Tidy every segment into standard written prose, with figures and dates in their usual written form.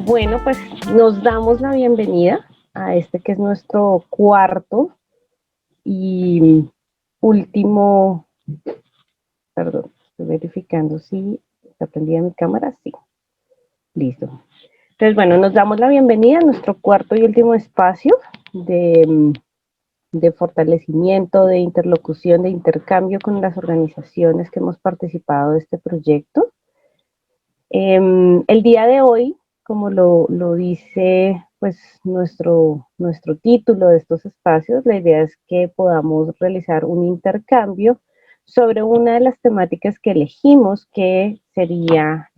Bueno, pues nos damos la bienvenida a este que es nuestro cuarto y último, perdón, estoy verificando si está prendida mi cámara, sí, listo. Entonces, bueno, nos damos la bienvenida a nuestro cuarto y último espacio de fortalecimiento, de interlocución, de intercambio con las organizaciones que hemos participado de este proyecto. El día de hoy, como lo dice pues nuestro título de estos espacios, la idea es que podamos realizar un intercambio sobre una de las temáticas que elegimos, que sería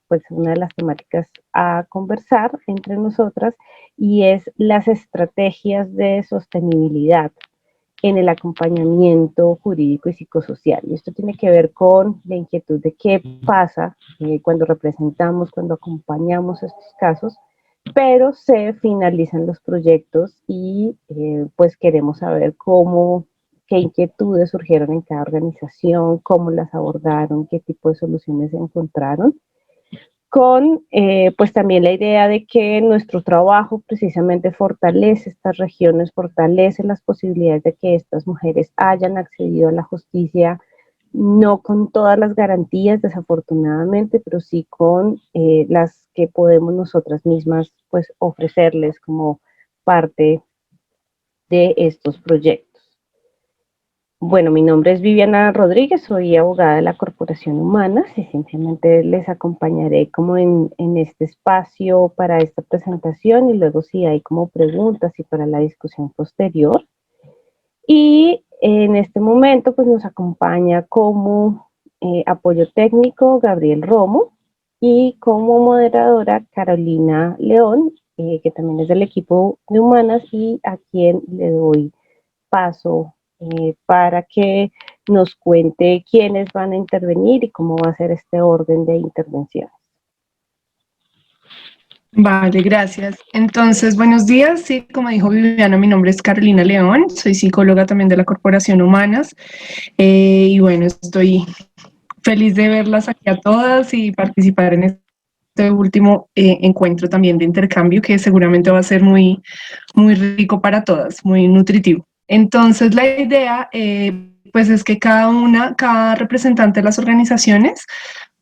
pues una de las temáticas a conversar entre nosotras, y es las estrategias de sostenibilidad en el acompañamiento jurídico y psicosocial. Y esto tiene que ver con la inquietud de qué pasa cuando representamos, cuando acompañamos estos casos, pero se finalizan los proyectos y pues queremos saber qué inquietudes surgieron en cada organización, cómo las abordaron, qué tipo de soluciones encontraron, con pues también la idea de que nuestro trabajo precisamente fortalece estas regiones, fortalece las posibilidades de que estas mujeres hayan accedido a la justicia, no con todas las garantías desafortunadamente, pero sí con las que podemos nosotras mismas pues ofrecerles como parte de estos proyectos. Bueno, mi nombre es Viviana Rodríguez, soy abogada de la Corporación Humanas y simplemente les acompañaré como en este espacio para esta presentación y luego si hay como preguntas y para la discusión posterior. Y en este momento pues nos acompaña como apoyo técnico Gabriel Romo y como moderadora Carolina León, que también es del equipo de Humanas y a quien le doy paso para que nos cuente quiénes van a intervenir y cómo va a ser este orden de intervenciones. Vale, gracias. Entonces, buenos días. Sí, como dijo Viviana, mi nombre es Carolina León, soy psicóloga también de la Corporación Humanas. Y bueno, estoy feliz de verlas aquí a todas y participar en este último encuentro también de intercambio que seguramente va a ser muy rico para todas, muy nutritivo. Entonces, la idea pues es que cada representante de las organizaciones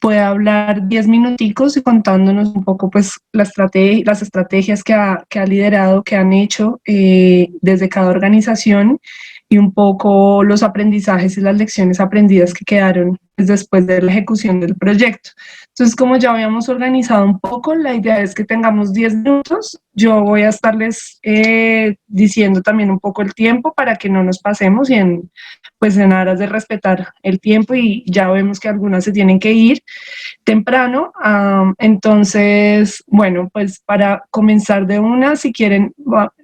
puede hablar 10 minuticos y contándonos un poco pues las estrategias que ha liderado, que han hecho desde cada organización y un poco los aprendizajes y las lecciones aprendidas que quedaron después de la ejecución del proyecto. Entonces, como ya habíamos organizado un poco, la idea es que tengamos 10 minutos. Yo voy a estarles diciendo también un poco el tiempo para que no nos pasemos y pues en aras de respetar el tiempo, y ya vemos que algunas se tienen que ir temprano. Entonces, bueno, pues para comenzar de una, si quieren,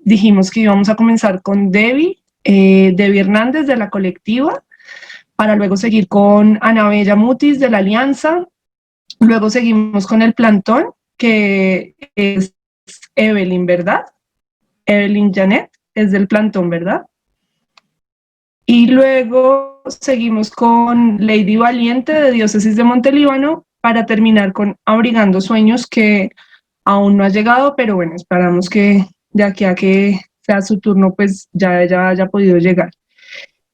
dijimos que íbamos a comenzar con Debbie Hernández de la colectiva, para luego seguir con Anabella Mutis de la Alianza, luego seguimos con el plantón, que es Evelyn, ¿verdad? Evelyn Janet es del plantón, ¿verdad? Y luego seguimos con Lady Valiente de Diócesis de Montelíbano para terminar con Abrigando Sueños, que aún no ha llegado, pero bueno, esperamos que de aquí a que sea su turno, pues ya ella haya podido llegar.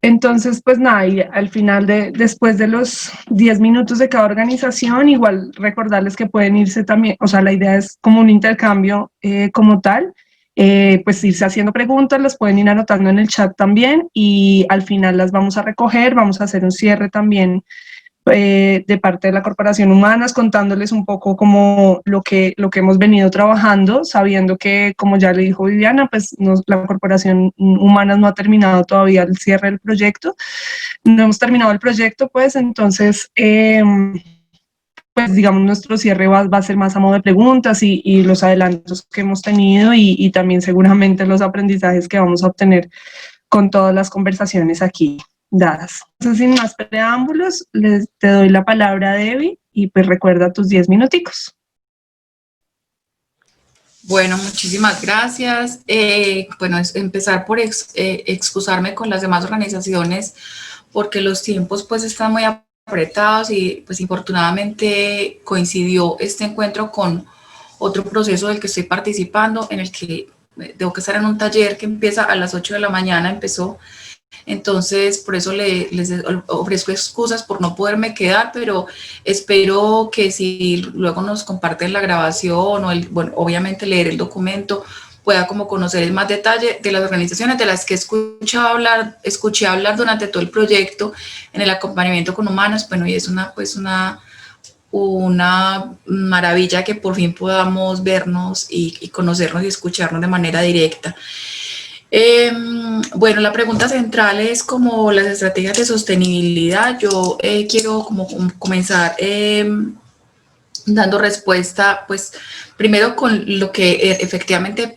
Entonces, pues nada, y al final, después de los 10 minutos de cada organización, igual recordarles que pueden irse también, o sea, la idea es como un intercambio como tal, pues irse haciendo preguntas, las pueden ir anotando en el chat también, y al final las vamos a recoger, vamos a hacer un cierre también de parte de la Corporación Humanas, contándoles un poco como lo que hemos venido trabajando, sabiendo que, como ya le dijo Viviana, pues la Corporación Humanas no ha terminado todavía el cierre del proyecto, no hemos terminado el proyecto, pues entonces, pues digamos, nuestro cierre va a ser más a modo de preguntas y los adelantos que hemos tenido y también seguramente los aprendizajes que vamos a obtener con todas las conversaciones aquí dadas. Entonces, sin más preámbulos, te doy la palabra a Debbie y pues recuerda tus 10 minuticos. Bueno, muchísimas gracias. Bueno, es empezar por excusarme con las demás organizaciones porque los tiempos pues están muy apretados y pues infortunadamente coincidió este encuentro con otro proceso del que estoy participando, en el que tengo que estar en un taller que empieza a las 8 de la mañana, empezó. Entonces, por eso les ofrezco excusas por no poderme quedar, pero espero que si luego nos comparten la grabación o, bueno, obviamente leer el documento, pueda como conocer en más detalle de las organizaciones de las que escuché hablar durante todo el proyecto en el acompañamiento con humanos. Bueno, y es una maravilla que por fin podamos vernos y conocernos y escucharnos de manera directa. Bueno, la pregunta central es como las estrategias de sostenibilidad. Yo quiero como comenzar dando respuesta, pues primero con lo que efectivamente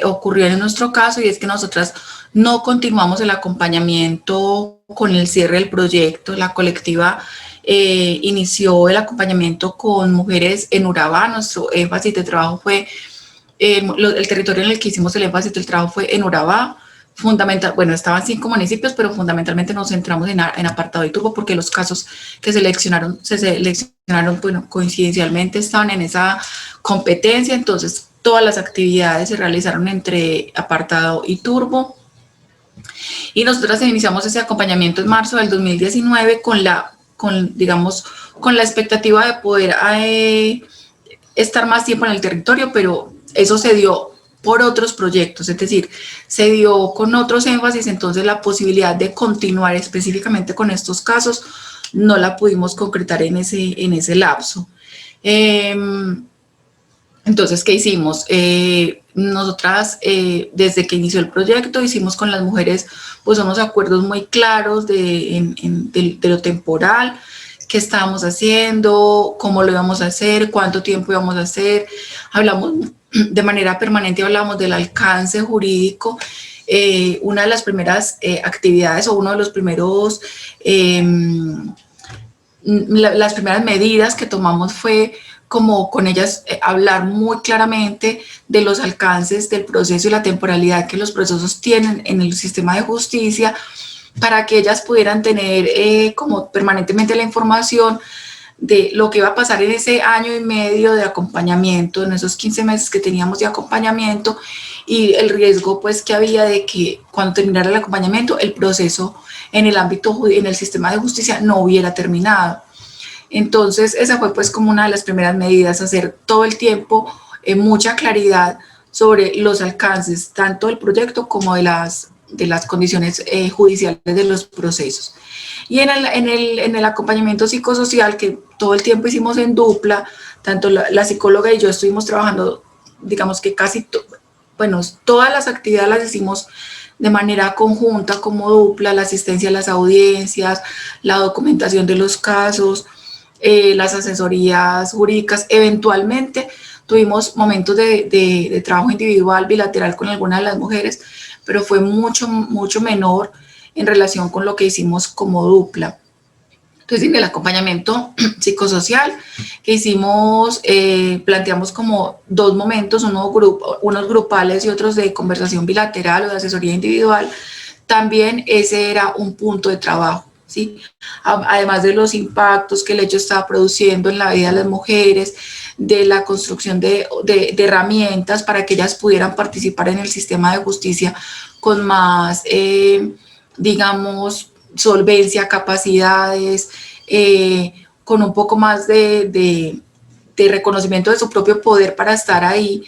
ocurrió en nuestro caso, y es que nosotras no continuamos el acompañamiento con el cierre del proyecto. La colectiva inició el acompañamiento con mujeres en Urabá. Nuestro énfasis de trabajo fue el territorio en el que hicimos el énfasis del trabajo fue en Urabá. Bueno, estaban 5 municipios, pero fundamentalmente nos centramos en Apartado y Turbo, porque los casos que se seleccionaron, bueno, coincidencialmente estaban en esa competencia. Entonces todas las actividades se realizaron entre Apartado y Turbo, y nosotras iniciamos ese acompañamiento en marzo del 2019 con la expectativa de poder estar más tiempo en el territorio, pero eso se dio por otros proyectos, es decir, se dio con otros énfasis. Entonces la posibilidad de continuar específicamente con estos casos no la pudimos concretar en ese lapso. Entonces, ¿qué hicimos? Nosotras, desde que inició el proyecto, hicimos con las mujeres pues unos acuerdos muy claros de lo temporal, qué estábamos haciendo, cómo lo íbamos a hacer, cuánto tiempo íbamos a hacer. Hablamos de manera permanente, hablamos del alcance jurídico. Una de las primeras actividades o uno de los primeros, las primeras medidas que tomamos fue como con ellas hablar muy claramente de los alcances del proceso y la temporalidad que los procesos tienen en el sistema de justicia, para que ellas pudieran tener como permanentemente la información de lo que iba a pasar en ese año y medio de acompañamiento, en esos 15 meses que teníamos de acompañamiento, y el riesgo pues que había de que cuando terminara el acompañamiento el proceso en el sistema de justicia no hubiera terminado. Entonces esa fue pues como una de las primeras medidas, hacer todo el tiempo mucha claridad sobre los alcances tanto del proyecto como de las condiciones judiciales de los procesos. Y en el acompañamiento psicosocial, que todo el tiempo hicimos en dupla, tanto la psicóloga y yo estuvimos trabajando, digamos que todas las actividades las hicimos de manera conjunta como dupla: la asistencia a las audiencias, la documentación de los casos, las asesorías jurídicas. Eventualmente tuvimos momentos de trabajo individual, bilateral con algunas de las mujeres, pero fue mucho menor en relación con lo que hicimos como dupla. Entonces, en el acompañamiento psicosocial que hicimos, planteamos como 2 momentos, unos grupales y otros de conversación bilateral o de asesoría individual. También ese era un punto de trabajo, ¿sí? Además de los impactos que el hecho estaba produciendo en la vida de las mujeres, de la construcción de herramientas para que ellas pudieran participar en el sistema de justicia con más, digamos, solvencia, capacidades, con un poco más de reconocimiento de su propio poder para estar ahí.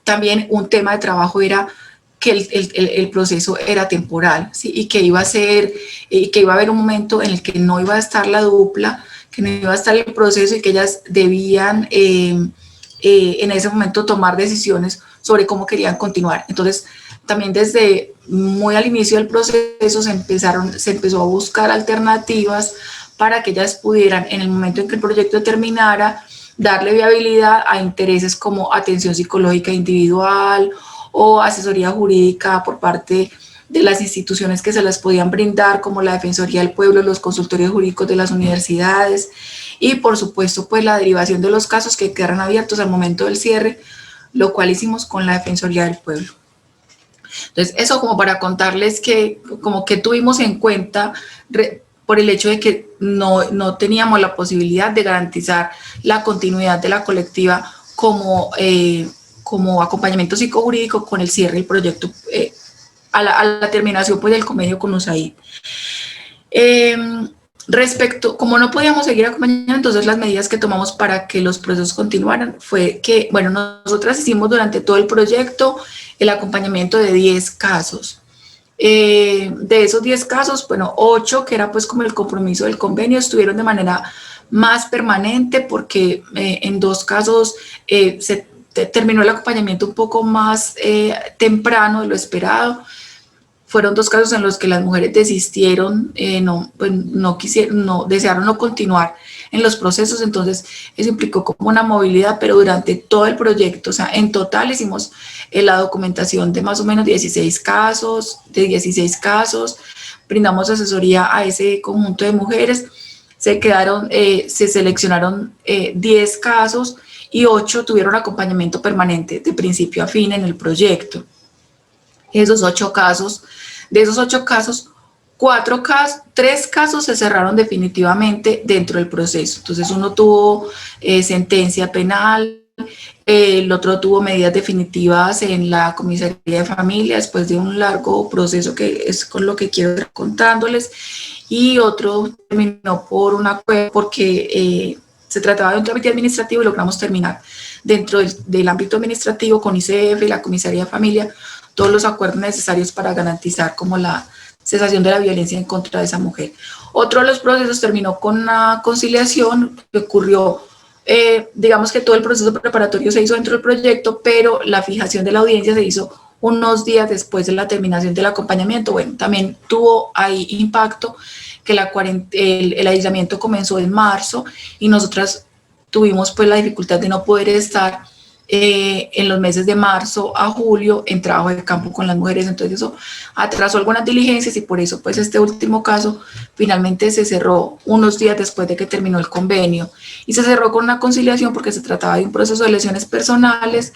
También un tema de trabajo era que el proceso era temporal, ¿sí? Y que iba a haber un momento en el que no iba a estar la dupla, que no iba a estar el proceso, y que ellas debían en ese momento tomar decisiones sobre cómo querían continuar. Entonces, también desde muy al inicio del proceso se empezó a buscar alternativas para que ellas pudieran, en el momento en que el proyecto terminara, darle viabilidad a intereses como atención psicológica individual o asesoría jurídica por parte de las instituciones que se las podían brindar, como la Defensoría del Pueblo, los consultorios jurídicos de las universidades, y por supuesto pues la derivación de los casos que quedaron abiertos al momento del cierre, lo cual hicimos con la Defensoría del Pueblo. Entonces, eso como para contarles que como que tuvimos en cuenta por el hecho de que no teníamos la posibilidad de garantizar la continuidad de la colectiva como acompañamiento psicojurídico con el cierre del proyecto a la terminación pues, del convenio con USAID. Respecto, como no podíamos seguir acompañando, entonces las medidas que tomamos para que los procesos continuaran fue que, bueno, nosotras hicimos durante todo el proyecto el acompañamiento de 10 casos. De esos 10 casos, bueno, 8, que era pues como el compromiso del convenio, estuvieron de manera más permanente porque en 2 casos se terminó el acompañamiento un poco más temprano de lo esperado. Fueron 2 casos en los que las mujeres desistieron, no desearon no continuar en los procesos, entonces eso implicó como una movilidad, pero durante todo el proyecto, o sea, en total hicimos la documentación de más o menos 16 casos, brindamos asesoría a ese conjunto de mujeres, se seleccionaron 10 casos y 8 tuvieron acompañamiento permanente de principio a fin en el proyecto. De esos 8 casos, 3 casos se cerraron definitivamente dentro del proceso. Entonces uno tuvo sentencia penal, el otro tuvo medidas definitivas en la comisaría de familia después de un largo proceso que es con lo que quiero ir contándoles, y otro terminó por un acuerdo porque se trataba de un trámite administrativo y logramos terminar dentro del ámbito administrativo con ICF y la comisaría de familia todos los acuerdos necesarios para garantizar como la cesación de la violencia en contra de esa mujer. Otro de los procesos terminó con una conciliación que ocurrió, digamos que todo el proceso preparatorio se hizo dentro del proyecto, pero la fijación de la audiencia se hizo unos días después de la terminación del acompañamiento. Bueno, también tuvo ahí impacto que el aislamiento comenzó en marzo y nosotras tuvimos pues la dificultad de no poder estar en los meses de marzo a julio en trabajo de campo con las mujeres, entonces eso atrasó algunas diligencias y por eso pues este último caso finalmente se cerró unos días después de que terminó el convenio y se cerró con una conciliación porque se trataba de un proceso de lesiones personales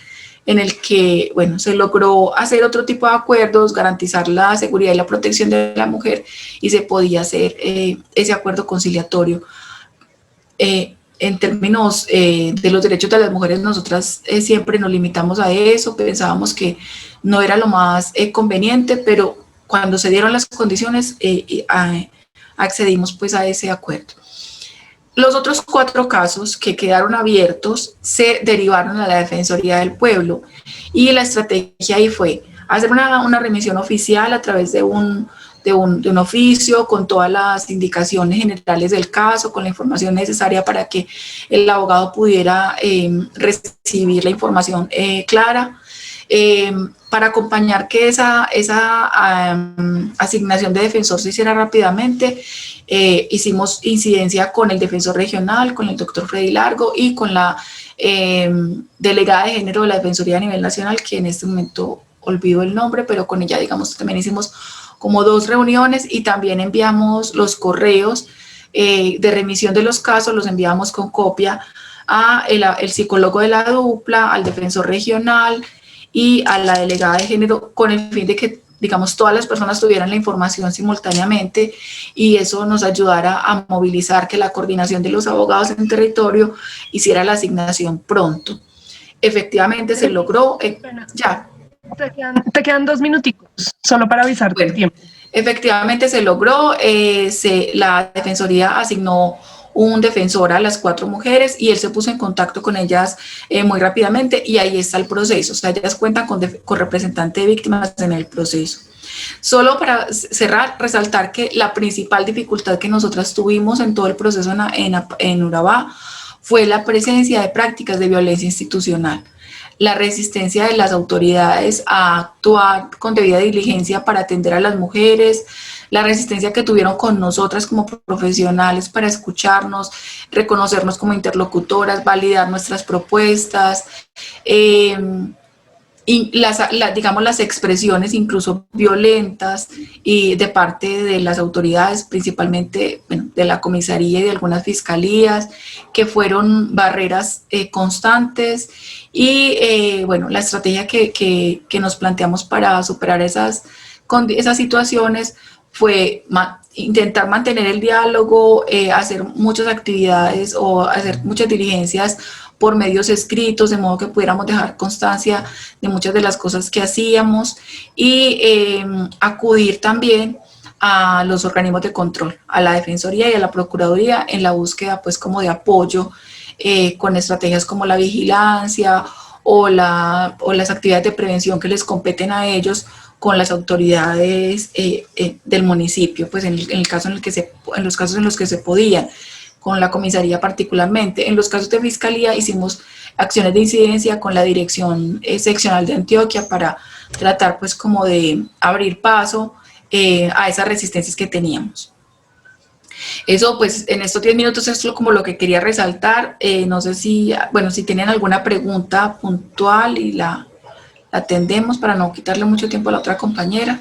en el que, bueno, se logró hacer otro tipo de acuerdos, garantizar la seguridad y la protección de la mujer y se podía hacer ese acuerdo conciliatorio. En términos de los derechos de las mujeres, nosotras siempre nos limitamos a eso, pensábamos que no era lo más conveniente, pero cuando se dieron las condiciones, accedimos pues a ese acuerdo. Los otros 4 casos que quedaron abiertos se derivaron a la Defensoría del Pueblo y la estrategia ahí fue hacer una remisión oficial a través de un oficio con todas las indicaciones generales del caso, con la información necesaria para que el abogado pudiera recibir la información clara, para acompañar que esa asignación de defensor se hiciera rápidamente. Hicimos incidencia con el defensor regional, con el doctor Freddy Largo y con la delegada de género de la Defensoría a nivel nacional, que en este momento olvido el nombre, pero con ella, digamos, también hicimos como 2 reuniones y también enviamos los correos de remisión de los casos, los enviamos con copia a el psicólogo de la dupla, al defensor regional y a la delegada de género, con el fin de que, digamos, todas las personas tuvieran la información simultáneamente y eso nos ayudara a movilizar que la coordinación de los abogados en territorio hiciera la asignación pronto. Efectivamente se logró, ya. Te quedan 2 minuticos, solo para avisarte el tiempo. Efectivamente se logró, la Defensoría asignó un defensor a las 4 mujeres y él se puso en contacto con ellas muy rápidamente y ahí está el proceso, o sea, ellas cuentan con representante de víctimas en el proceso. Solo para cerrar, resaltar que la principal dificultad que nosotras tuvimos en todo el proceso en Urabá fue la presencia de prácticas de violencia institucional, la resistencia de las autoridades a actuar con debida diligencia para atender a las mujeres, la resistencia que tuvieron con nosotras como profesionales para escucharnos, reconocernos como interlocutoras, validar nuestras propuestas, y digamos las expresiones incluso violentas y de parte de las autoridades, principalmente de la comisaría y de algunas fiscalías, que fueron barreras constantes y bueno, la estrategia que nos planteamos para superar esas situaciones fue intentar mantener el diálogo, hacer muchas actividades o hacer muchas diligencias por medios escritos, de modo que pudiéramos dejar constancia de muchas de las cosas que hacíamos y acudir también a los organismos de control, a la Defensoría y a la Procuraduría en la búsqueda pues como de apoyo con estrategias como la vigilancia o las actividades de prevención que les competen a ellos con las autoridades del municipio, pues en los casos en los que se podían, con la comisaría particularmente. En los casos de fiscalía hicimos acciones de incidencia con la dirección seccional de Antioquia para tratar pues como de abrir paso a esas resistencias que teníamos. Eso pues en estos 10 minutos es como lo que quería resaltar. No sé si, bueno, si tienen alguna pregunta puntual y la atendemos para no quitarle mucho tiempo a la otra compañera.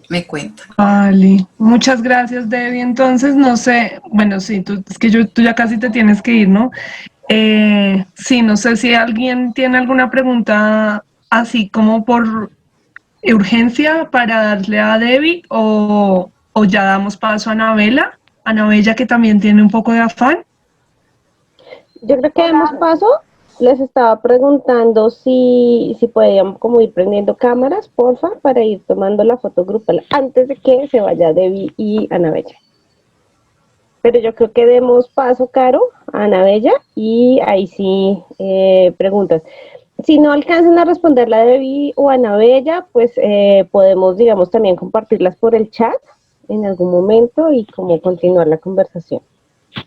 Me cuenta. Vale, muchas gracias, Debbie. Entonces, no sé, bueno, sí, es que tú ya casi te tienes que ir, ¿no? Sí, no sé si alguien tiene alguna pregunta así como por urgencia para darle a Debbie o ya damos paso a Anabela, que también tiene un poco de afán. Yo creo que demos paso. Les estaba preguntando si podían como ir prendiendo cámaras, porfa, para ir tomando la foto grupal antes de que se vaya Debbie y Anabella. Pero yo creo que demos paso, Caro, a Anabella, y ahí sí preguntas. Si no alcanzan a responder la Debbie o Anabella, pues podemos, digamos, también compartirlas por el chat en algún momento y como continuar la conversación.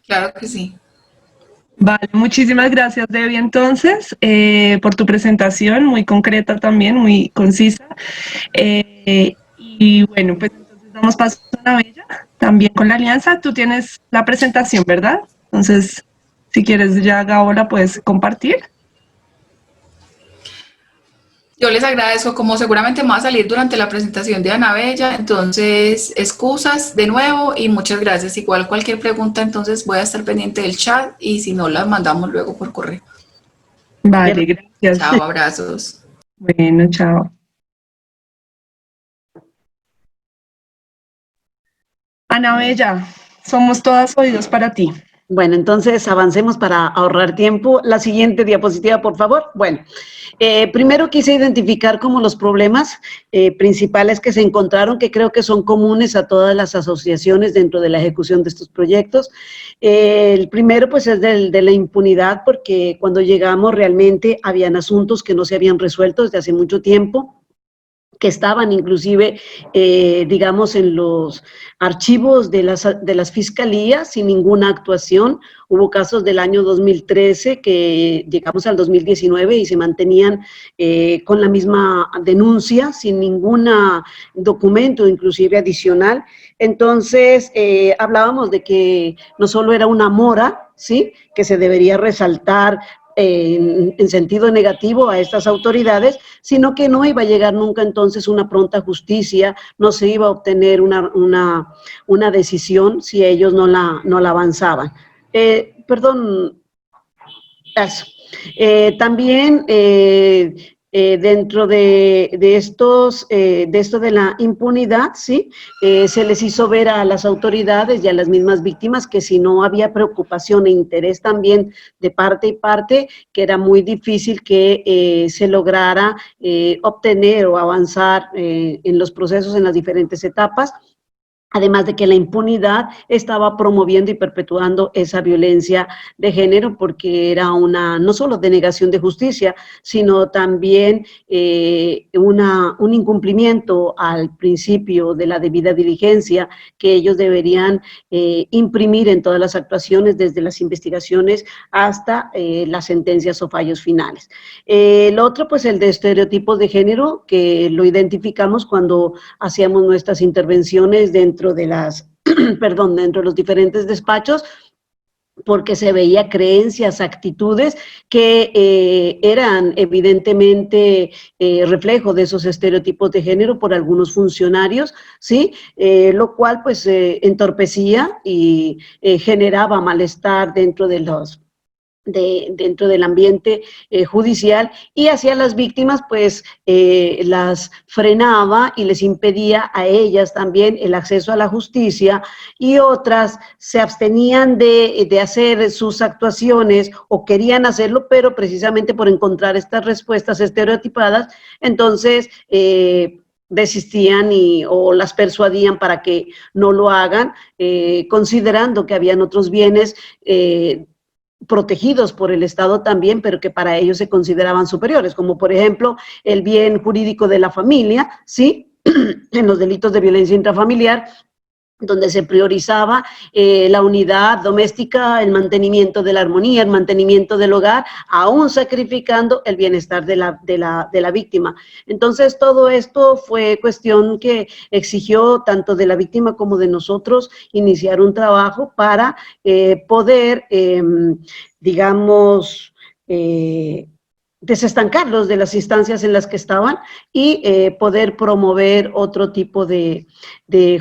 Claro que sí. Vale, muchísimas gracias, Debbie, entonces, por tu presentación, muy concreta también, muy concisa. Y bueno, pues entonces damos paso a Anabella, también con la alianza. Tú tienes la presentación, ¿verdad? Entonces, si quieres ya, Gabo, la puedes compartir. Yo les agradezco, como seguramente me va a salir durante la presentación de Anabella, entonces excusas de nuevo y muchas gracias. Igual cualquier pregunta, entonces voy a estar pendiente del chat y si no, las mandamos luego por correo. Vale, gracias. Chao, abrazos. Bueno, chao. Anabella, somos todas oídos para ti. Bueno, entonces avancemos para ahorrar tiempo. La siguiente diapositiva, por favor. Bueno, primero quise identificar como los problemas principales que se encontraron, que creo que son comunes a todas las asociaciones dentro de la ejecución de estos proyectos. El primero, pues, es de la impunidad, porque cuando llegamos realmente habían asuntos que no se habían resuelto desde hace mucho tiempo, que estaban inclusive, digamos, en los archivos de las fiscalías sin ninguna actuación. Hubo casos del año 2013 que llegamos al 2019 y se mantenían con la misma denuncia, sin ningún documento inclusive adicional. Entonces, hablábamos de que no solo era una mora, ¿sí?, que se debería resaltar en sentido negativo a estas autoridades, sino que no iba a llegar nunca entonces una pronta justicia, no se iba a obtener una decisión si ellos no la avanzaban. Perdón, eso. También dentro de esto de la impunidad, ¿sí?, se les hizo ver a las autoridades y a las mismas víctimas que si no había preocupación e interés también de parte y parte, que era muy difícil que se lograra obtener o avanzar en los procesos en las diferentes etapas. Además de que la impunidad estaba promoviendo y perpetuando esa violencia de género, porque era no solo denegación de justicia, sino también un incumplimiento al principio de la debida diligencia que ellos deberían imprimir en todas las actuaciones, desde las investigaciones hasta las sentencias o fallos finales. El otro, pues el de estereotipos de género, que lo identificamos cuando hacíamos nuestras intervenciones dentro de dentro de los diferentes despachos, porque se veía creencias, actitudes que eran evidentemente reflejo de esos estereotipos de género por algunos funcionarios, ¿sí? Lo cual pues entorpecía y generaba malestar dentro de los dentro del ambiente judicial, y hacia las víctimas pues las frenaba y les impedía a ellas también el acceso a la justicia, y otras se abstenían de hacer sus actuaciones o querían hacerlo, pero precisamente por encontrar estas respuestas estereotipadas, entonces desistían o las persuadían para que no lo hagan, considerando que habían otros bienes protegidos por el Estado también, pero que para ellos se consideraban superiores, como por ejemplo el bien jurídico de la familia, ¿sí? En los delitos de violencia intrafamiliar, donde se priorizaba la unidad doméstica, el mantenimiento de la armonía, el mantenimiento del hogar, aún sacrificando el bienestar de la víctima. Entonces, todo esto fue cuestión que exigió tanto de la víctima como de nosotros iniciar un trabajo para poder, digamos, desestancarlos de las instancias en las que estaban y poder promover otro tipo de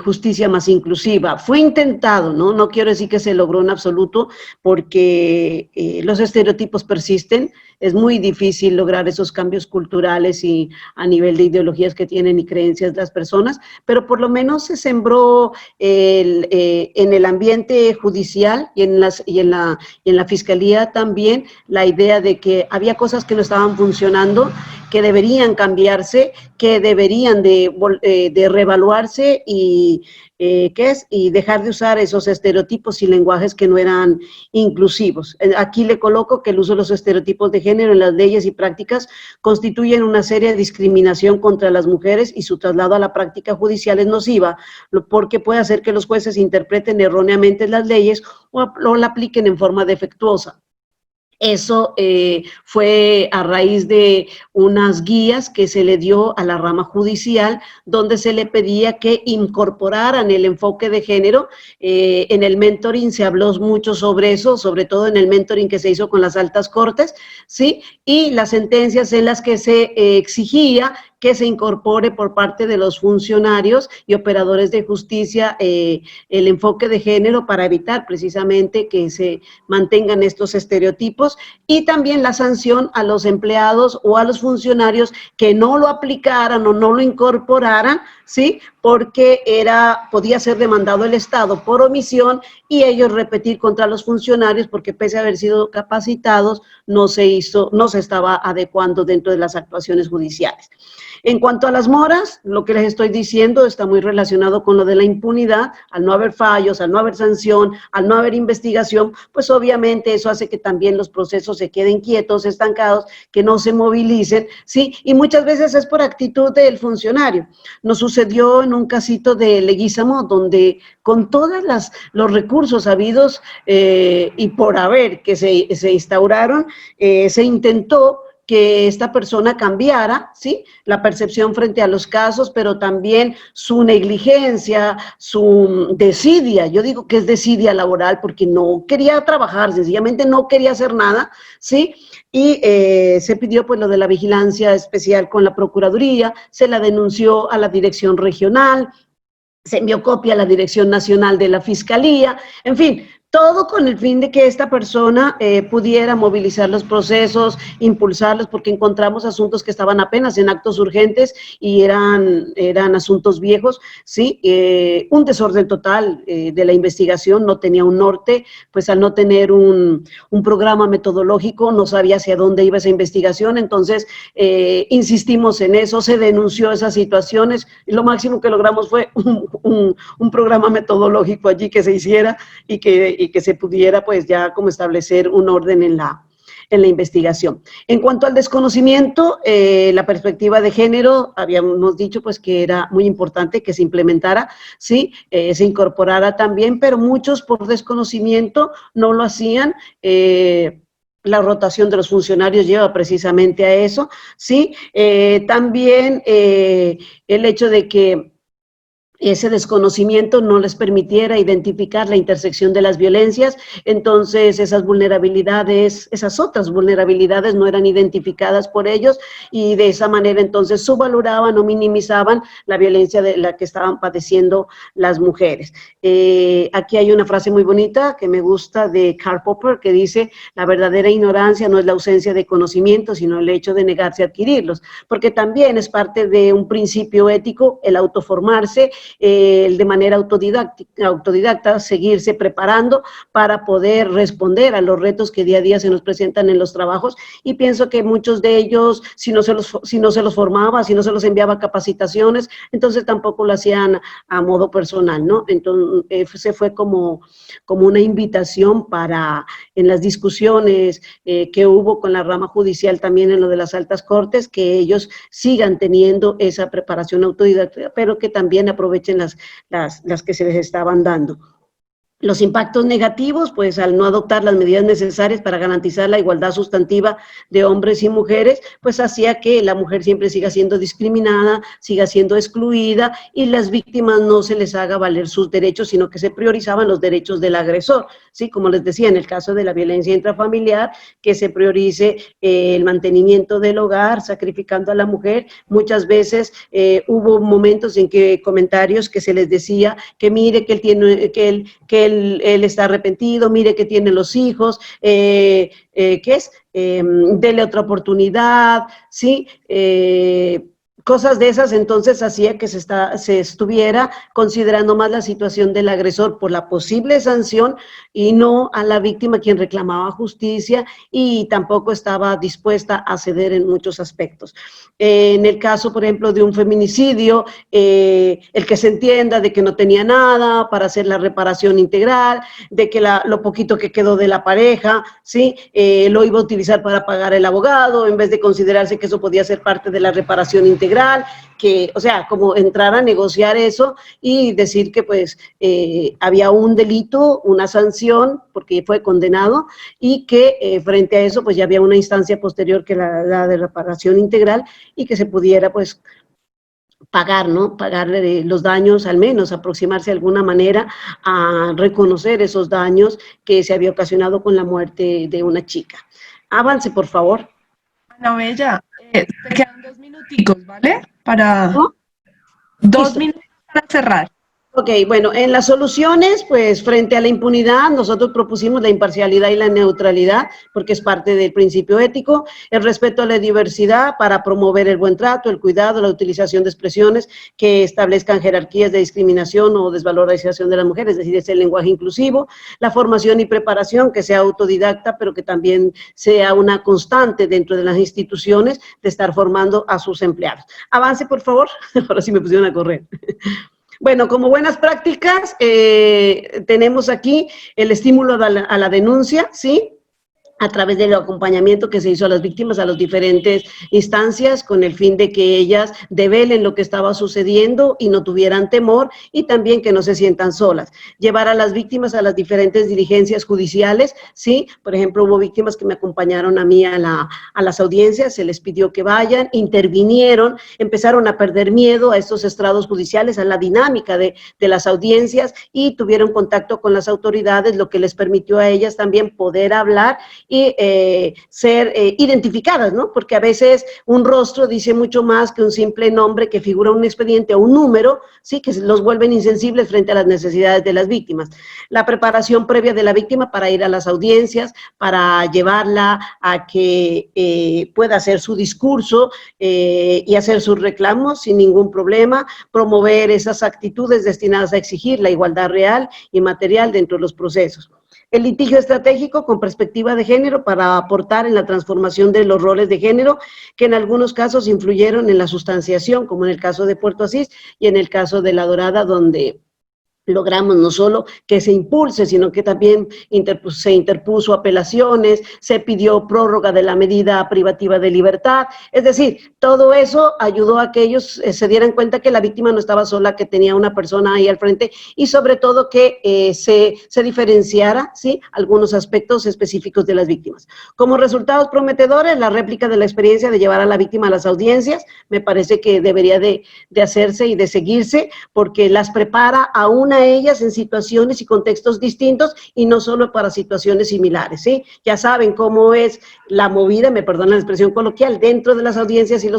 justicia más inclusiva. Fue intentado, ¿no? No quiero decir que se logró en absoluto, porque los estereotipos persisten, es muy difícil lograr esos cambios culturales y a nivel de ideologías que tienen y creencias las personas, pero por lo menos se sembró en el ambiente judicial y en la fiscalía también la idea de que había cosas que no estaban funcionando, que deberían cambiarse, que deberían de reevaluarse y dejar de usar esos estereotipos y lenguajes que no eran inclusivos. Aquí le coloco que el uso de los estereotipos de género en las leyes y prácticas constituyen una seria discriminación contra las mujeres, y su traslado a la práctica judicial es nociva, porque puede hacer que los jueces interpreten erróneamente las leyes o la apliquen en forma defectuosa. Eso fue a raíz de unas guías que se le dio a la rama judicial, donde se le pedía que incorporaran el enfoque de género. En el mentoring se habló mucho sobre eso, sobre todo en el mentoring que se hizo con las altas cortes, ¿sí? Y las sentencias en las que se exigía que se incorpore por parte de los funcionarios y operadores de justicia el enfoque de género, para evitar precisamente que se mantengan estos estereotipos, y también la sanción a los empleados o a los funcionarios que no lo aplicaran o no lo incorporaran, ¿sí? Porque podía ser demandado el Estado por omisión y ellos repetir contra los funcionarios, porque pese a haber sido capacitados, no se estaba adecuando dentro de las actuaciones judiciales. En cuanto a las moras, lo que les estoy diciendo está muy relacionado con lo de la impunidad. Al no haber fallos, al no haber sanción, al no haber investigación, pues obviamente eso hace que también los procesos se queden quietos, estancados, que no se movilicen, ¿sí? Y muchas veces es por actitud del funcionario. Nos sucedió en un casito de Leguízamo, donde con todos los recursos habidos y por haber que se instauraron, se intentó que esta persona cambiara, ¿sí? La percepción frente a los casos, pero también su negligencia, su desidia. Yo digo que es desidia laboral porque no quería trabajar, sencillamente no quería hacer nada, ¿sí? Y se pidió pues lo de la vigilancia especial con la Procuraduría, se la denunció a la Dirección Regional, se envió copia a la Dirección Nacional de la Fiscalía, en fin, todo con el fin de que esta persona pudiera movilizar los procesos, impulsarlos, porque encontramos asuntos que estaban apenas en actos urgentes y eran asuntos viejos, ¿sí? Un desorden total de la investigación, no tenía un norte, pues al no tener un programa metodológico, no sabía hacia dónde iba esa investigación. Entonces insistimos en eso, se denunció esas situaciones, y lo máximo que logramos fue un programa metodológico allí que se hiciera y que se pudiera pues ya como establecer un orden en la investigación. En cuanto al desconocimiento, la perspectiva de género, habíamos dicho pues que era muy importante que se implementara, ¿sí? Se incorporara también, pero muchos por desconocimiento no lo hacían. La rotación de los funcionarios lleva precisamente a eso, ¿sí? También el hecho de que ese desconocimiento no les permitiera identificar la intersección de las violencias, entonces esas vulnerabilidades, esas otras vulnerabilidades no eran identificadas por ellos y de esa manera entonces subvaloraban o minimizaban la violencia de la que estaban padeciendo las mujeres. Aquí hay una frase muy bonita que me gusta de Karl Popper que dice: la verdadera ignorancia no es la ausencia de conocimiento, sino el hecho de negarse a adquirirlos, porque también es parte de un principio ético el autoformarse, el de manera autodidacta seguirse preparando para poder responder a los retos que día a día se nos presentan en los trabajos, y pienso que muchos de ellos, si no se los formaba, si no se los enviaba a capacitaciones, entonces tampoco lo hacían a modo personal, ¿no? Entonces se fue como una invitación para, en las discusiones que hubo con la rama judicial también en lo de las altas cortes, que ellos sigan teniendo esa preparación autodidacta, pero que también aprovechen las que se les estaban dando. Los impactos negativos, pues al no adoptar las medidas necesarias para garantizar la igualdad sustantiva de hombres y mujeres, pues hacía que la mujer siempre siga siendo discriminada, siga siendo excluida y las víctimas no se les haga valer sus derechos, sino que se priorizaban los derechos del agresor, ¿sí? Como les decía, en el caso de la violencia intrafamiliar, que se priorice el mantenimiento del hogar, sacrificando a la mujer. Muchas veces hubo momentos en que comentarios que se les decía que mire que él tiene, él está arrepentido, mire que tiene los hijos, ¿qué es? Dele otra oportunidad, ¿sí? Cosas de esas, entonces hacía que se estuviera considerando más la situación del agresor por la posible sanción y no a la víctima, quien reclamaba justicia y tampoco estaba dispuesta a ceder en muchos aspectos. En el caso, por ejemplo, de un feminicidio, el que se entienda de que no tenía nada para hacer la reparación integral, de que lo poquito que quedó de la pareja, ¿sí? Lo iba a utilizar para pagar el abogado, en vez de considerarse que eso podía ser parte de la reparación integral, que, o sea, como entrar a negociar eso y decir que pues había un delito, una sanción, porque fue condenado, y que frente a eso pues ya había una instancia posterior que la de reparación integral y que se pudiera pues pagar, ¿no? Pagar los daños, al menos aproximarse de alguna manera a reconocer esos daños que se había ocasionado con la muerte de una chica. Avance, por favor. Ana Bella, te quedan 2 minuticos, ¿vale? Para ¿No? 2 minutos para cerrar. Ok, bueno, en las soluciones, pues frente a la impunidad, nosotros propusimos la imparcialidad y la neutralidad, porque es parte del principio ético, el respeto a la diversidad para promover el buen trato, el cuidado, la utilización de expresiones que establezcan jerarquías de discriminación o desvalorización de las mujeres, es decir, es el lenguaje inclusivo, la formación y preparación que sea autodidacta, pero que también sea una constante dentro de las instituciones de estar formando a sus empleados. Avance, por favor. Ahora sí me pusieron a correr. Bueno, como buenas prácticas, tenemos aquí el estímulo a la denuncia, ¿sí? A través del acompañamiento que se hizo a las víctimas a las diferentes instancias con el fin de que ellas develen lo que estaba sucediendo y no tuvieran temor y también que no se sientan solas. Llevar a las víctimas a las diferentes diligencias judiciales, ¿sí? Por ejemplo, hubo víctimas que me acompañaron a mí a las audiencias, se les pidió que vayan, intervinieron, empezaron a perder miedo a estos estrados judiciales, a la dinámica de las audiencias y tuvieron contacto con las autoridades, lo que les permitió a ellas también poder hablar y ser identificadas, ¿no? Porque a veces un rostro dice mucho más que un simple nombre que figura en un expediente o un número, ¿sí? Que los vuelven insensibles frente a las necesidades de las víctimas. La preparación previa de la víctima para ir a las audiencias, para llevarla a que pueda hacer su discurso y hacer sus reclamos sin ningún problema, promover esas actitudes destinadas a exigir la igualdad real y material dentro de los procesos. El litigio estratégico con perspectiva de género para aportar en la transformación de los roles de género que en algunos casos influyeron en la sustanciación, como en el caso de Puerto Asís y en el caso de La Dorada, donde logramos no solo que se impulse, sino que también se interpuso apelaciones, se pidió prórroga de la medida privativa de libertad. Es decir, todo eso ayudó a que ellos se dieran cuenta que la víctima no estaba sola, que tenía una persona ahí al frente y sobre todo que se diferenciara, ¿sí?, algunos aspectos específicos de las víctimas. Como resultados prometedores, la réplica de la experiencia de llevar a la víctima a las audiencias, me parece que debería de hacerse y de seguirse, porque las prepara aún a ellas en situaciones y contextos distintos y no solo para situaciones similares, ¿sí? Ya saben cómo es la movida, me perdonan la expresión coloquial, dentro de las audiencias y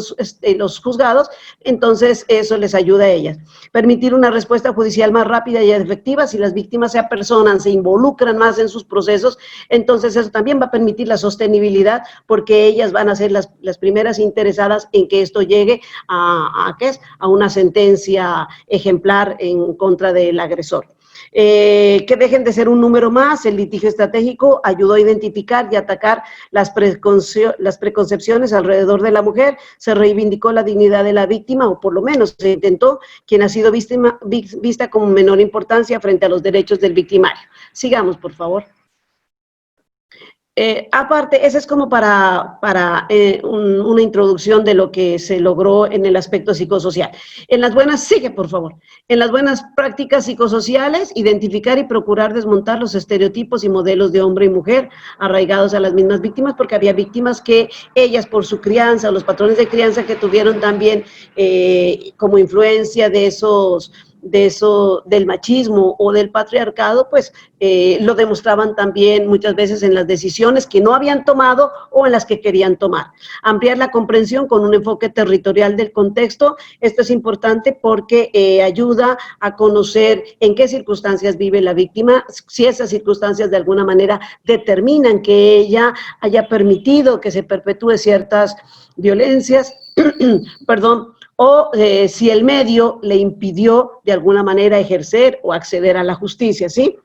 los juzgados, entonces eso les ayuda a ellas. Permitir una respuesta judicial más rápida y efectiva, si las víctimas se apersonan, se involucran más en sus procesos, entonces eso también va a permitir la sostenibilidad, porque ellas van a ser las primeras interesadas en que esto llegue a una sentencia ejemplar en contra del agresor. Que dejen de ser un número más. El litigio estratégico ayudó a identificar y atacar las preconcepciones alrededor de la mujer, se reivindicó la dignidad de la víctima, o por lo menos se intentó, quien ha sido vista como menor importancia frente a los derechos del victimario. Sigamos, por favor. Aparte, esa es como para una introducción de lo que se logró en el aspecto psicosocial. En las buenas, sigue por favor, en las buenas prácticas psicosociales, identificar y procurar desmontar los estereotipos y modelos de hombre y mujer arraigados a las mismas víctimas, porque había víctimas que ellas por su crianza, o los patrones de crianza que tuvieron también como influencia del machismo o del patriarcado, pues lo demostraban también muchas veces en las decisiones que no habían tomado o en las que querían tomar. Ampliar la comprensión con un enfoque territorial del contexto, esto es importante porque ayuda a conocer en qué circunstancias vive la víctima, si esas circunstancias de alguna manera determinan que ella haya permitido que se perpetúe ciertas violencias, perdón, o si el medio le impidió de alguna manera ejercer o acceder a la justicia, ¿sí?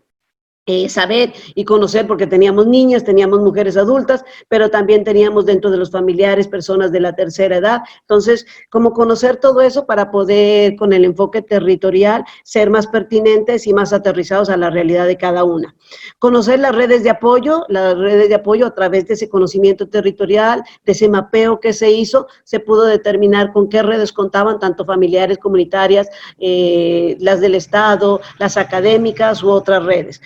Saber y conocer, porque teníamos niñas, teníamos mujeres adultas, pero también teníamos dentro de los familiares personas de la tercera edad. Entonces, como conocer todo eso para poder, con el enfoque territorial, ser más pertinentes y más aterrizados a la realidad de cada una. Conocer las redes de apoyo a través de ese conocimiento territorial, de ese mapeo que se hizo, se pudo determinar con qué redes contaban, tanto familiares, comunitarias, las del Estado, las académicas u otras redes.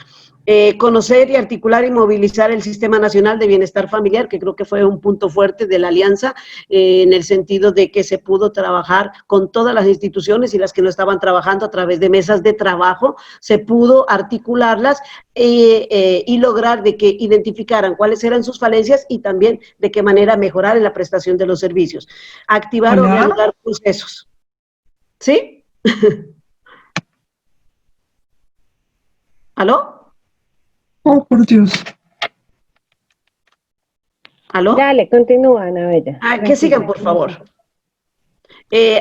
Conocer y articular y movilizar el Sistema Nacional de Bienestar Familiar, que creo que fue un punto fuerte de la alianza, en el sentido de que se pudo trabajar con todas las instituciones y las que no estaban trabajando a través de mesas de trabajo, se pudo articularlas y lograr de que identificaran cuáles eran sus falencias y también de qué manera mejorar en la prestación de los servicios. Activar o reanudar procesos. ¿Sí? ¿Aló? Oh, por Dios. ¿Aló? Dale, continúa, Ana Bella. Que sigan, por favor.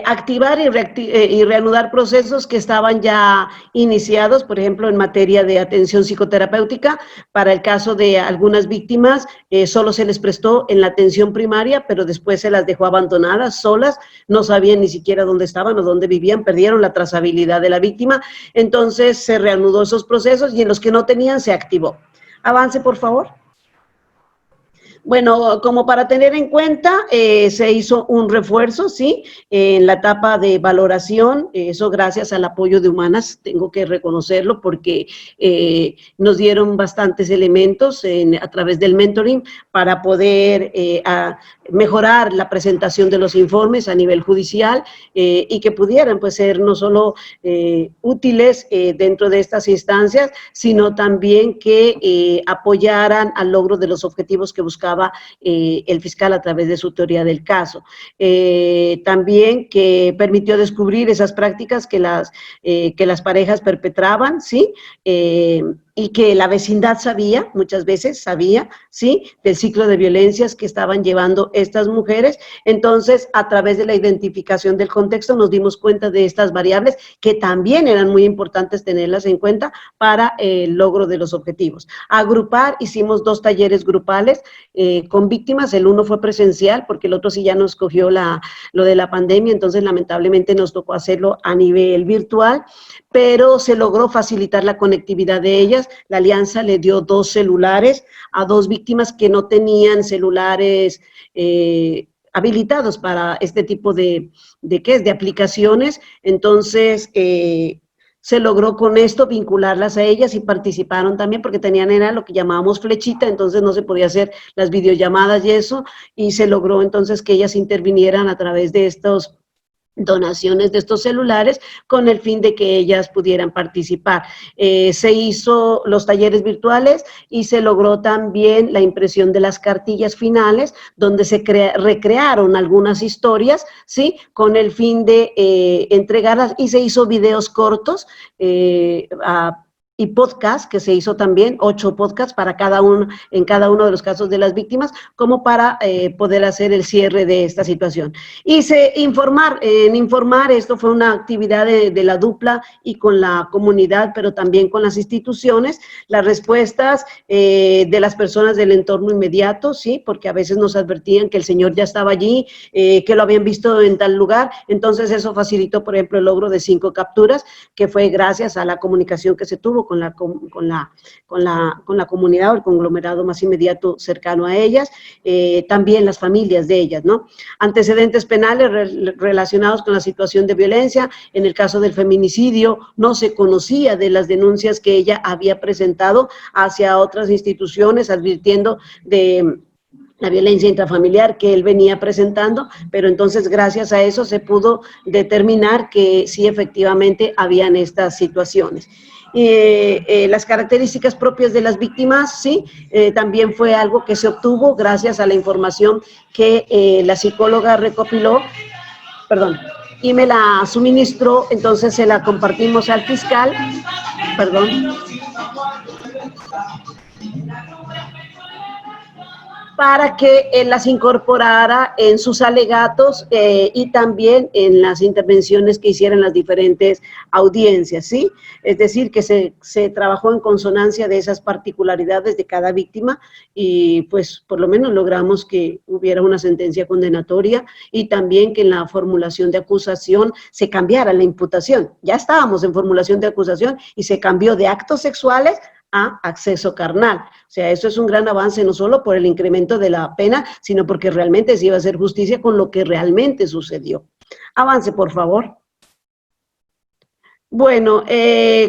Activar y reanudar procesos que estaban ya iniciados, por ejemplo, en materia de atención psicoterapéutica. Para el caso de algunas víctimas, solo se les prestó en la atención primaria, pero después se las dejó abandonadas, solas, no sabían ni siquiera dónde estaban o dónde vivían, perdieron la trazabilidad de la víctima. Entonces se reanudó esos procesos y en los que no tenían se activó. Avance, por favor. Bueno, como para tener en cuenta, se hizo un refuerzo, ¿sí? En la etapa de valoración, eso gracias al apoyo de Humanas, tengo que reconocerlo porque nos dieron bastantes elementos a través del mentoring para poder mejorar la presentación de los informes a nivel judicial y que pudieran pues ser no solo útiles dentro de estas instancias, sino también que apoyaran al logro de los objetivos que buscaba el fiscal a través de su teoría del caso. También que permitió descubrir esas prácticas que las parejas perpetraban, ¿sí? Y que la vecindad sabía, muchas veces sabía, ¿sí?, del ciclo de violencias que estaban llevando estas mujeres. Entonces, a través de la identificación del contexto, nos dimos cuenta de estas variables que también eran muy importantes tenerlas en cuenta para el logro de los objetivos. Agrupar, hicimos 2 talleres grupales con víctimas, el uno fue presencial, porque el otro sí ya nos cogió lo de la pandemia, entonces lamentablemente nos tocó hacerlo a nivel virtual, pero se logró facilitar la conectividad de ellas. La alianza le dio 2 celulares a 2 víctimas que no tenían celulares habilitados para este tipo de aplicaciones. Entonces, se logró con esto vincularlas a ellas y participaron también porque tenían, era lo que llamábamos flechita, entonces no se podía hacer las videollamadas y eso, y se logró entonces que ellas intervinieran a través de estos donaciones de estos celulares con el fin de que ellas pudieran participar. Se hizo los talleres virtuales y se logró también la impresión de las cartillas finales, donde se recrearon algunas historias, ¿sí? Con el fin de entregarlas, y se hizo videos cortos y podcast, que se hizo también, 8 podcasts para en cada uno de los casos de las víctimas, como para poder hacer el cierre de esta situación. Y informar, esto fue una actividad de la dupla y con la comunidad, pero también con las instituciones, las respuestas de las personas del entorno inmediato, ¿sí? Porque a veces nos advertían que el señor ya estaba allí, que lo habían visto en tal lugar, entonces eso facilitó, por ejemplo, el logro de 5 capturas, que fue gracias a la comunicación que se tuvo con la comunidad o el conglomerado más inmediato cercano a ellas, también las familias de ellas, ¿no? Antecedentes penales relacionados con la situación de violencia. En el caso del feminicidio no se conocía de las denuncias que ella había presentado hacia otras instituciones advirtiendo de la violencia intrafamiliar que él venía presentando, pero entonces gracias a eso se pudo determinar que sí efectivamente habían estas situaciones. Las características propias de las víctimas, sí, también fue algo que se obtuvo gracias a la información que la psicóloga recopiló, y me la suministró, entonces se la compartimos al fiscal, para que él las incorporara en sus alegatos y también en las intervenciones que hicieran las diferentes audiencias, ¿sí? Es decir, que se trabajó en consonancia de esas particularidades de cada víctima y pues por lo menos logramos que hubiera una sentencia condenatoria y también que en la formulación de acusación se cambiara la imputación. Ya estábamos en formulación de acusación y se cambió de actos sexuales a acceso carnal. O sea, eso es un gran avance, no solo por el incremento de la pena, sino porque realmente se iba a hacer justicia con lo que realmente sucedió. Avance, por favor. Bueno,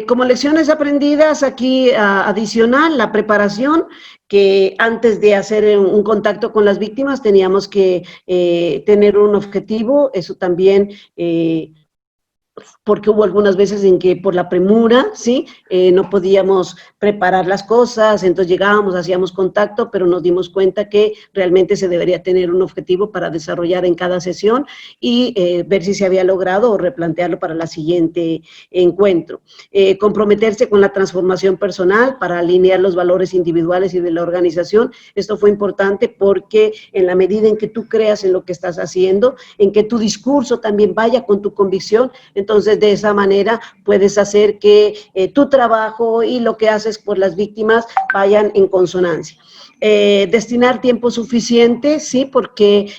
como lecciones aprendidas aquí adicional, la preparación, que antes de hacer un contacto con las víctimas teníamos que tener un objetivo, eso también porque hubo algunas veces en que por la premura, ¿sí? No podíamos preparar las cosas, entonces llegábamos, hacíamos contacto, pero nos dimos cuenta que realmente se debería tener un objetivo para desarrollar en cada sesión y ver si se había logrado o replantearlo para la siguiente encuentro. Comprometerse con la transformación personal para alinear los valores individuales y de la organización. Esto fue importante porque en la medida en que tú creas en lo que estás haciendo, en que tu discurso también vaya con tu convicción, entonces de esa manera puedes hacer que tu trabajo y lo que haces por las víctimas vayan en consonancia. Destinar tiempo suficiente, sí, porque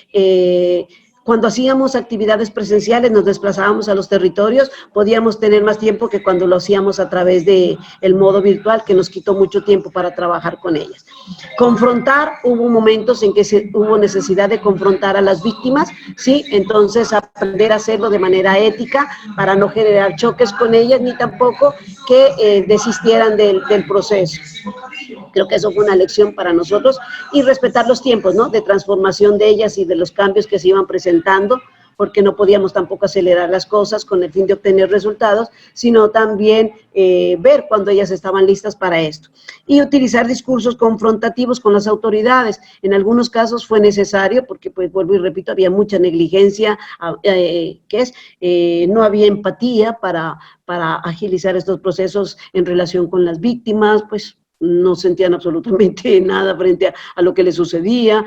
cuando hacíamos actividades presenciales, nos desplazábamos a los territorios, podíamos tener más tiempo que cuando lo hacíamos a través del modo virtual, que nos quitó mucho tiempo para trabajar con ellas. Confrontar, hubo momentos en que hubo necesidad de confrontar a las víctimas, ¿sí? Entonces, aprender a hacerlo de manera ética para no generar choques con ellas, ni tampoco que desistieran del proceso. Creo que eso fue una lección para nosotros, y respetar los tiempos, ¿no?, de transformación de ellas y de los cambios que se iban presentando, porque no podíamos tampoco acelerar las cosas con el fin de obtener resultados, sino también ver cuando ellas estaban listas para esto. Y utilizar discursos confrontativos con las autoridades. En algunos casos fue necesario, porque, pues, vuelvo y repito, había mucha negligencia, no había empatía para agilizar estos procesos en relación con las víctimas, pues, no sentían absolutamente nada frente a lo que le sucedía,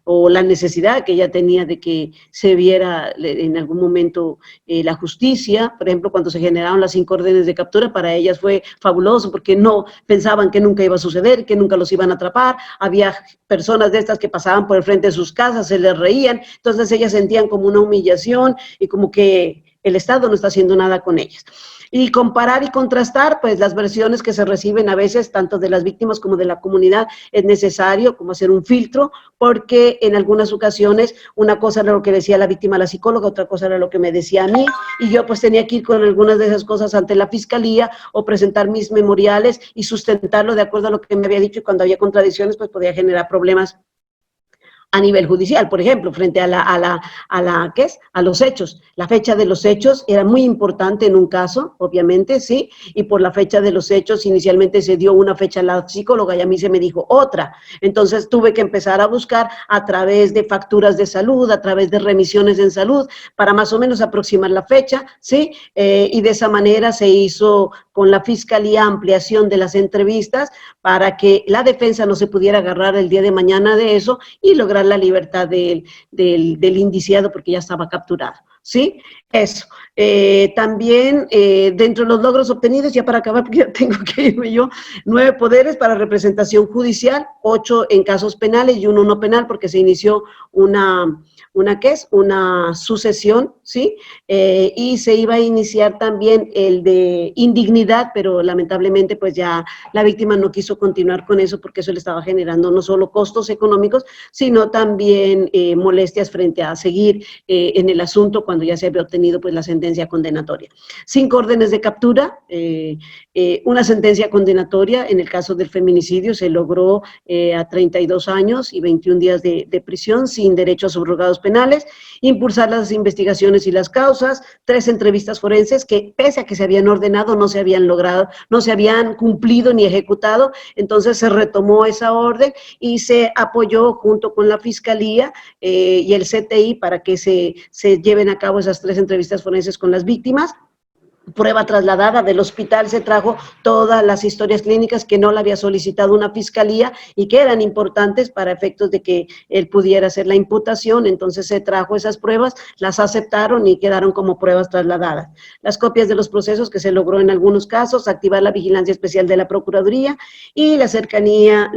o la necesidad que ella tenía de que se viera en algún momento la justicia. Por ejemplo, cuando se generaron las 5 órdenes de captura, para ellas fue fabuloso, porque no pensaban que nunca iba a suceder, que nunca los iban a atrapar. Había personas de estas que pasaban por el frente de sus casas, se les reían, entonces ellas sentían como una humillación y como que el Estado no está haciendo nada con ellas. Y comparar y contrastar, pues las versiones que se reciben a veces, tanto de las víctimas como de la comunidad, es necesario como hacer un filtro, porque en algunas ocasiones una cosa era lo que decía la víctima a la psicóloga, otra cosa era lo que me decía a mí, y yo pues tenía que ir con algunas de esas cosas ante la fiscalía o presentar mis memoriales y sustentarlo de acuerdo a lo que me había dicho, y cuando había contradicciones pues podía generar problemas a nivel judicial, por ejemplo, frente a los hechos. La fecha de los hechos era muy importante en un caso, obviamente, sí, y por la fecha de los hechos inicialmente se dio una fecha a la psicóloga y a mí se me dijo otra. Entonces tuve que empezar a buscar a través de facturas de salud, a través de remisiones en salud, para más o menos aproximar la fecha, sí, y de esa manera se hizo con la fiscalía ampliación de las entrevistas para que la defensa no se pudiera agarrar el día de mañana de eso y lograr la libertad del indiciado porque ya estaba capturado, ¿sí? Eso. También, dentro de los logros obtenidos, ya para acabar, porque ya tengo que irme yo, 9 poderes para representación judicial, 8 en casos penales y 1 no penal, porque se inició una sucesión, ¿sí? Y se iba a iniciar también el de indignidad, pero lamentablemente pues ya la víctima no quiso continuar con eso porque eso le estaba generando no solo costos económicos, sino también molestias frente a seguir en el asunto cuando ya se había obtenido pues la sentencia condenatoria. 5 órdenes de captura, una sentencia condenatoria, en el caso del feminicidio se logró a 32 años y 21 días de prisión sin derecho a subrogados penales, impulsar las investigaciones y las causas, 3 entrevistas forenses que pese a que se habían ordenado no se habían logrado, no se habían cumplido ni ejecutado, entonces se retomó esa orden y se apoyó junto con la Fiscalía y el CTI para que se lleven a cabo esas 3 entrevistas forenses con las víctimas. Prueba trasladada del hospital, se trajo todas las historias clínicas que no la había solicitado una fiscalía y que eran importantes para efectos de que él pudiera hacer la imputación, entonces se trajo esas pruebas, las aceptaron y quedaron como pruebas trasladadas. Las copias de los procesos que se logró en algunos casos, activar la vigilancia especial de la Procuraduría y la cercanía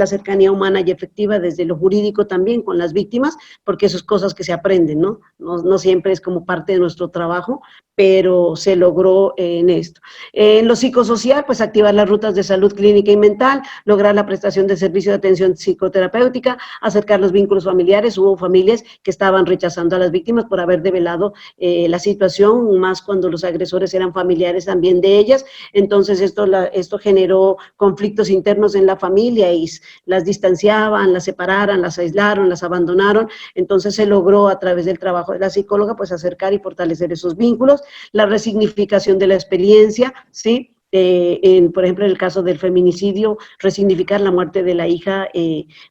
humana y efectiva desde lo jurídico también con las víctimas, porque eso es cosas que se aprenden, ¿no? No siempre es como parte de nuestro trabajo, pero se logró en esto. En lo psicosocial, pues activar las rutas de salud clínica y mental, lograr la prestación de servicio de atención psicoterapéutica, acercar los vínculos familiares. Hubo familias que estaban rechazando a las víctimas por haber develado la situación, más cuando los agresores eran familiares también de ellas. Entonces esto generó conflictos internos en la familia y las distanciaban, las separaron, las aislaron, las abandonaron. Entonces se logró a través del trabajo de la psicóloga pues acercar y fortalecer esos vínculos. La resignificación de la experiencia, ¿sí? Por ejemplo, en el caso del feminicidio, resignificar la muerte de la hija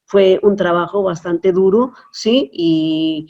fue un trabajo bastante duro, ¿sí? Y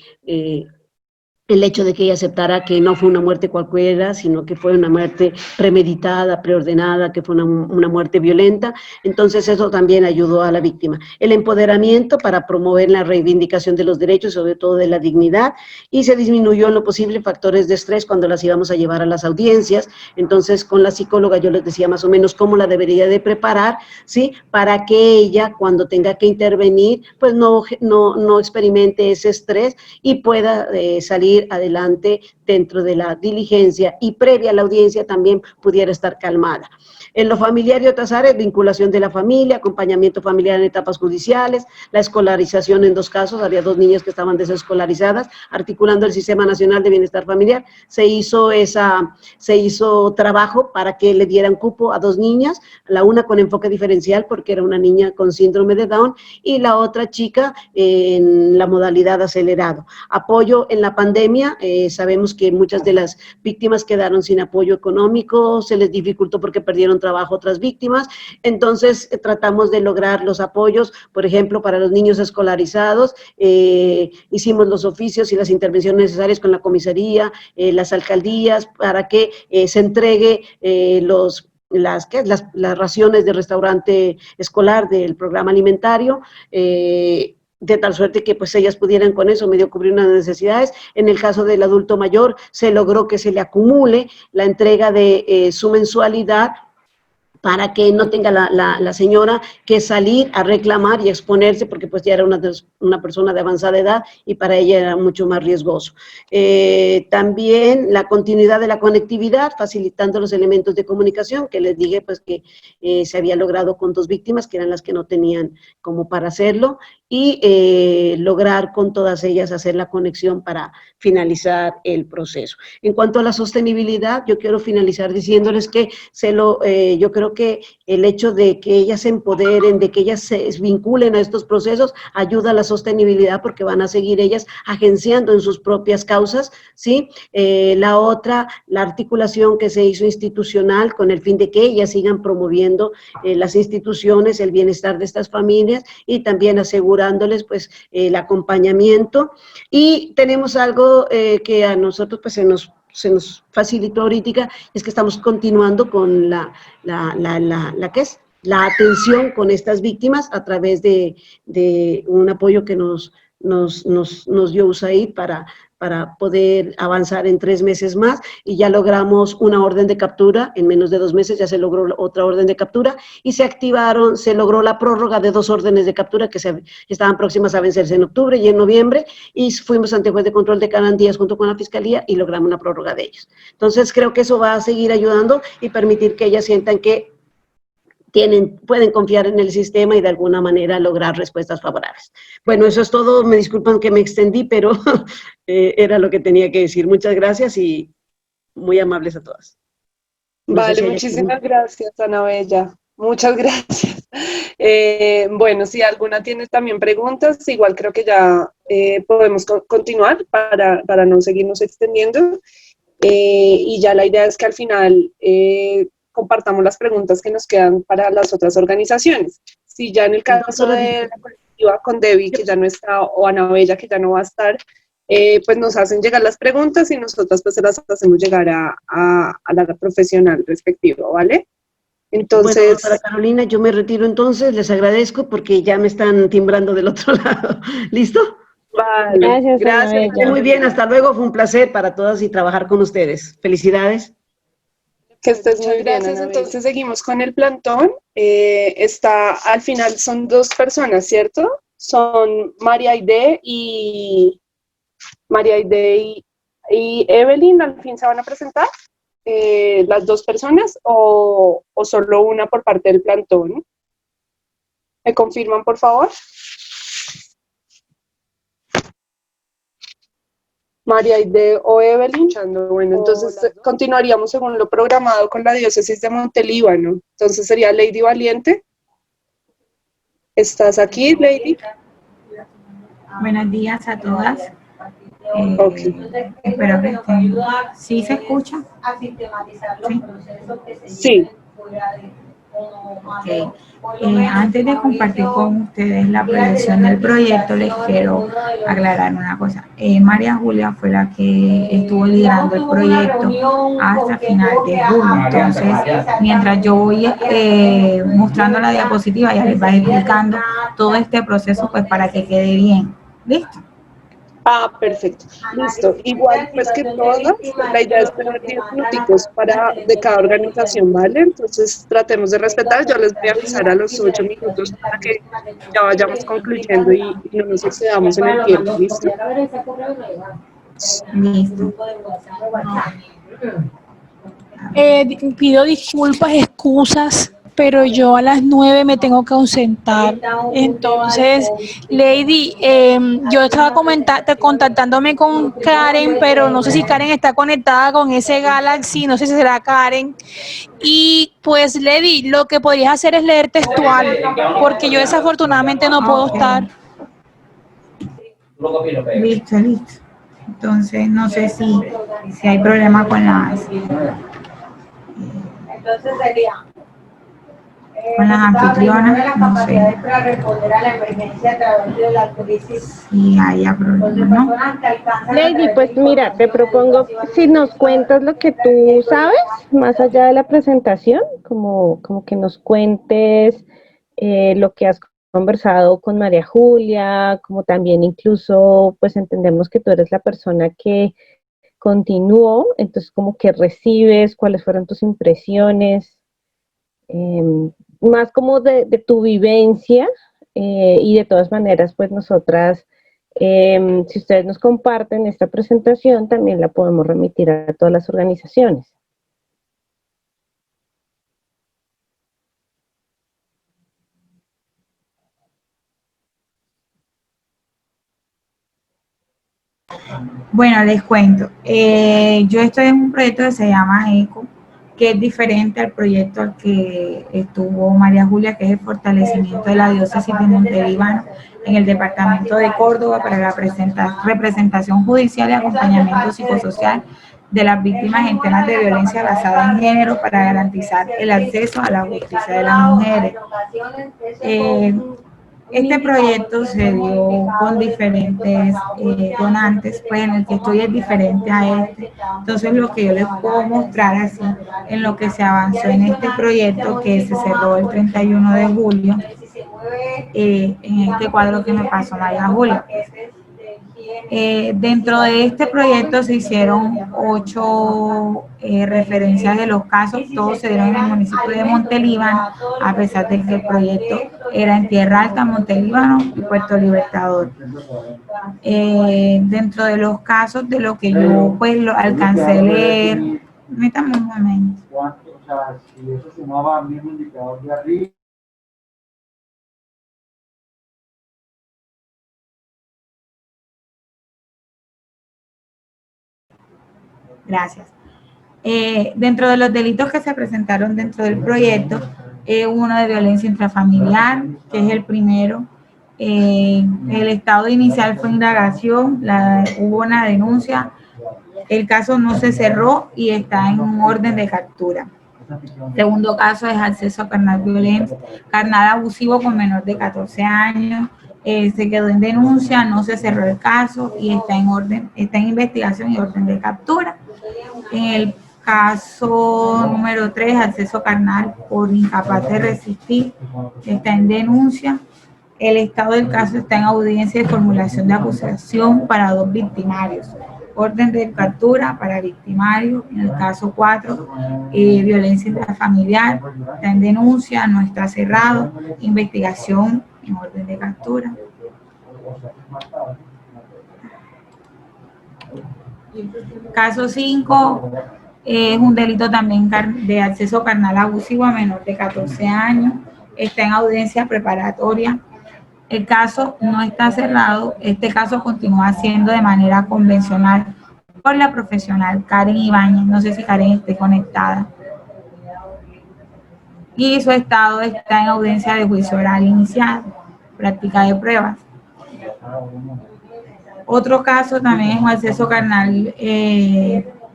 el hecho de que ella aceptara que no fue una muerte cualquiera, sino que fue una muerte premeditada, preordenada, que fue una muerte violenta, entonces eso también ayudó a la víctima. El empoderamiento para promover la reivindicación de los derechos, sobre todo de la dignidad, y se disminuyó en lo posible factores de estrés cuando las íbamos a llevar a las audiencias, entonces con la psicóloga yo les decía más o menos cómo la debería de preparar, ¿sí? Para que ella cuando tenga que intervenir, pues no experimente ese estrés y pueda salir adelante dentro de la diligencia y previa a la audiencia también pudiera estar calmada. En lo familiar y otras áreas, vinculación de la familia, acompañamiento familiar en etapas judiciales, la escolarización en 2 casos, había 2 niñas que estaban desescolarizadas, articulando el Sistema Nacional de Bienestar Familiar, se hizo trabajo para que le dieran cupo a 2 niñas, la una con enfoque diferencial porque era una niña con síndrome de Down y la otra chica en la modalidad acelerado. Apoyo en la pandemia, sabemos que muchas de las víctimas quedaron sin apoyo económico, se les dificultó porque perdieron trabajo otras víctimas, entonces tratamos de lograr los apoyos, por ejemplo, para los niños escolarizados, hicimos los oficios y las intervenciones necesarias con la comisaría, las alcaldías, para que se entregue las raciones de restaurante escolar del programa alimentario, de tal suerte que pues ellas pudieran con eso medio cubrir unas necesidades. En el caso del adulto mayor se logró que se le acumule la entrega de su mensualidad para que no tenga la señora que salir a reclamar y exponerse, porque pues ya era una persona de avanzada edad y para ella era mucho más riesgoso. También la continuidad de la conectividad, facilitando los elementos de comunicación, que les dije pues que se había logrado con 2 víctimas, que eran las que no tenían como para hacerlo, y lograr con todas ellas hacer la conexión para finalizar el proceso. En cuanto a la sostenibilidad, yo quiero finalizar diciéndoles que yo creo que el hecho de que ellas se empoderen, de que ellas se vinculen a estos procesos, ayuda a la sostenibilidad porque van a seguir ellas agenciando en sus propias causas, ¿sí? La otra, la articulación que se hizo institucional con el fin de que ellas sigan promoviendo las instituciones, el bienestar de estas familias y también asegurándoles pues el acompañamiento. Y tenemos algo que a nosotros pues se nos facilitó ahorita, es que estamos continuando con la atención con estas víctimas a través de un apoyo que nos dio USAID para poder avanzar en 3 meses más, y ya logramos una orden de captura, en menos de 2 meses ya se logró otra orden de captura, y se logró la prórroga de 2 órdenes de captura que estaban próximas a vencerse en octubre y en noviembre, y fuimos ante juez de control de garantías junto con la Fiscalía y logramos una prórroga de ellos. Entonces creo que eso va a seguir ayudando y permitir que ellas sientan que pueden confiar en el sistema y de alguna manera lograr respuestas favorables. Bueno, eso es todo. Me disculpan que me extendí, pero era lo que tenía que decir. Muchas gracias y muy amables a todas. Vale, muchísimas gracias, Ana Bella. Muchas gracias. Bueno, si alguna tiene también preguntas, igual creo que ya podemos continuar para no seguirnos extendiendo. Y ya la idea es que al final compartamos las preguntas que nos quedan para las otras organizaciones. Si ya en el caso de la colectiva con Debbie, que ya no está, o Ana Bella, que ya no va a estar, pues nos hacen llegar las preguntas y nosotras pues se las hacemos llegar a la profesional respectiva, ¿vale? Entonces... Bueno, para Carolina, yo me retiro entonces, les agradezco porque ya me están timbrando del otro lado. ¿Listo? Vale, gracias. Muy bien, hasta luego, fue un placer para todas y trabajar con ustedes. Felicidades. Que estés muy bien. Gracias, entonces seguimos con el plantón. Al final son 2 personas, ¿cierto? Son María Aide y Evelyn, al fin se van a presentar. Las 2 personas o solo una por parte del plantón. ¿Me confirman, por favor? María Aide o Evelyn. Bueno, entonces continuaríamos según lo programado con la diócesis de Montelíbano. Entonces sería Lady Valiente. ¿Estás aquí, Lady? Buenos días a todas. Okay. Espero que estén. ¿Sí se escucha? Sí. Okay. Antes de compartir con ustedes la proyección del proyecto, les quiero aclarar una cosa. María Julia fue la que estuvo liderando el proyecto hasta final de junio. Entonces, mientras yo voy mostrando la diapositiva, ya les va explicando todo este proceso pues para que quede bien. ¿Listo? Ah, perfecto. Listo. Igual, pues que todas, la idea es tener 10 minuticos de cada organización, ¿vale? Entonces, tratemos de respetar. Yo les voy a avisar a los 8 minutos para que ya vayamos concluyendo y no nos excedamos en el tiempo, ¿listo? Listo. Pido disculpas, excusas, pero yo a las 9 me tengo que ausentar. Entonces, Lady, yo estaba contactándome con Karen, pero no sé si Karen está conectada con ese Galaxy, no sé si será Karen. Y pues, Lady, lo que podrías hacer es leer textual, porque yo desafortunadamente no puedo estar. Listo. Entonces, no sé si hay problema con las... Entonces sería... con las anfitrionas, no sé para responder a la emergencia a través de la crisis. si haya problema, ¿no? Lady, pues mira, te propongo si nos cuentas lo que tú sabes, más allá de la presentación, como que nos cuentes lo que has conversado con María Julia, como también incluso, pues entendemos que tú eres la persona que continuó, entonces como que recibes, cuáles fueron tus impresiones. más como de tu vivencia, y de todas maneras, pues nosotras, si ustedes nos comparten esta presentación, también la podemos remitir a todas las organizaciones. Bueno, les cuento. Yo estoy en un proyecto que se llama ECO, que es diferente al proyecto al que estuvo María Julia, que es el fortalecimiento de la diócesis de Montelíbano en el departamento de Córdoba para la representación judicial y acompañamiento psicosocial de las víctimas en temas de violencia basada en género para garantizar el acceso a la justicia de las mujeres. Este proyecto se dio con diferentes donantes, pues en el que estoy es diferente a este. Entonces lo que yo les puedo mostrar así, en lo que se avanzó en este proyecto, que se cerró el 31 de julio, en este cuadro que me pasó María Julia. Dentro de este proyecto se hicieron 8 referencias de los casos, todos se dieron en el municipio de Montelíbano, a pesar de que el proyecto era en Tierra Alta, Montelíbano y Puerto Libertador. Dentro de los casos de lo que yo pues lo alcancé a leer, permítame un momento. O sea, si eso sumaba al mismo indicador de arriba. Gracias. Dentro de los delitos que se presentaron dentro del proyecto, uno de violencia intrafamiliar, que es el primero. El estado inicial fue indagación, hubo una denuncia, el caso no se cerró y está en un orden de captura. Segundo caso es acceso a carnal violento, carnal abusivo con menor de 14 años. Se quedó en denuncia, no se cerró el caso y está en investigación y orden de captura. En el caso número 3, acceso carnal por incapaz de resistir, está en denuncia. El estado del caso está en audiencia de formulación de acusación para 2 victimarios. Orden de captura para victimario. En el caso 4, violencia intrafamiliar, está en denuncia, no está cerrado. Investigación en orden de captura. Caso 5 es un delito también de acceso carnal abusivo a menor de 14 años. Está en audiencia preparatoria. El caso no está cerrado. Este caso continúa siendo de manera convencional por la profesional Karen Ibáñez. No sé si Karen esté conectada. Y su estado está en audiencia de juicio oral iniciado, práctica de pruebas. Otro caso también es un acceso carnal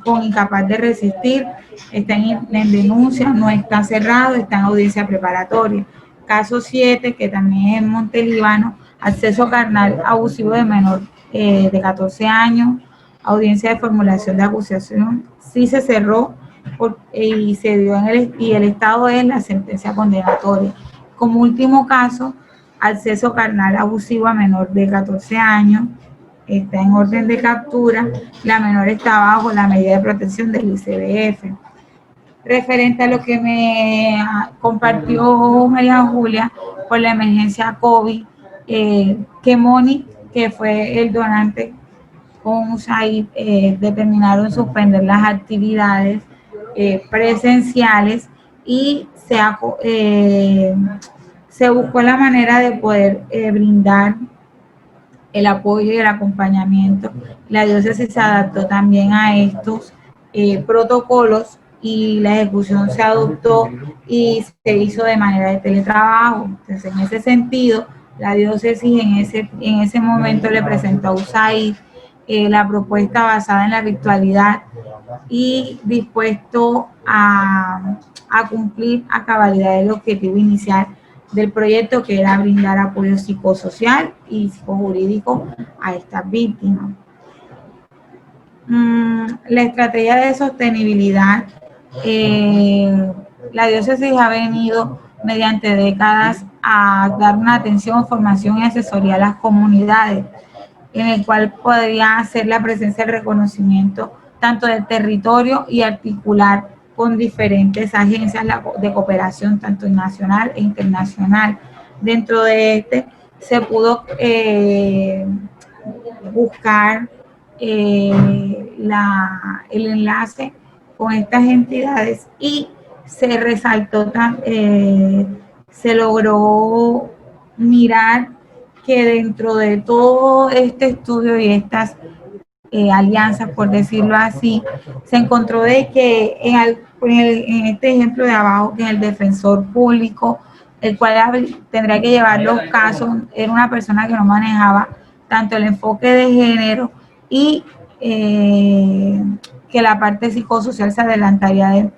con incapaz de resistir. Está en denuncia, no está cerrado, está en audiencia preparatoria. Caso 7, que también es en Montelíbano, acceso carnal abusivo de menor de 14 años, audiencia de formulación de acusación, sí se cerró y se dio y el estado es la sentencia condenatoria. Como último caso, acceso carnal abusivo a menor de 14 años, está en orden de captura, la menor está bajo la medida de protección del ICBF. Referente a lo que me compartió María Julia por la emergencia COVID, que Moni, que fue el donante con USAID, determinaron suspender las actividades presenciales y se buscó la manera de poder brindar el apoyo y el acompañamiento. La diócesis se adaptó también a estos protocolos y la ejecución se adoptó y se hizo de manera de teletrabajo. Entonces, en ese sentido, la diócesis en ese momento le presentó a USAID la propuesta basada en la virtualidad y dispuesto a cumplir a cabalidad el objetivo inicial del proyecto, que era brindar apoyo psicosocial y psicojurídico a estas víctimas. La estrategia de sostenibilidad, la diócesis ha venido mediante décadas a dar una atención, formación y asesoría a las comunidades, en el cual podría hacer la presencia del reconocimiento tanto del territorio y articular con diferentes agencias de cooperación, tanto nacional e internacional. Dentro de este se pudo buscar el enlace con estas entidades y se resaltó, se logró mirar que dentro de todo este estudio y estas alianzas, por decirlo así, se encontró de que en este ejemplo de abajo, que el defensor público, el cual tendría que llevar los casos, era una persona que no manejaba tanto el enfoque de género y que la parte psicosocial se adelantaría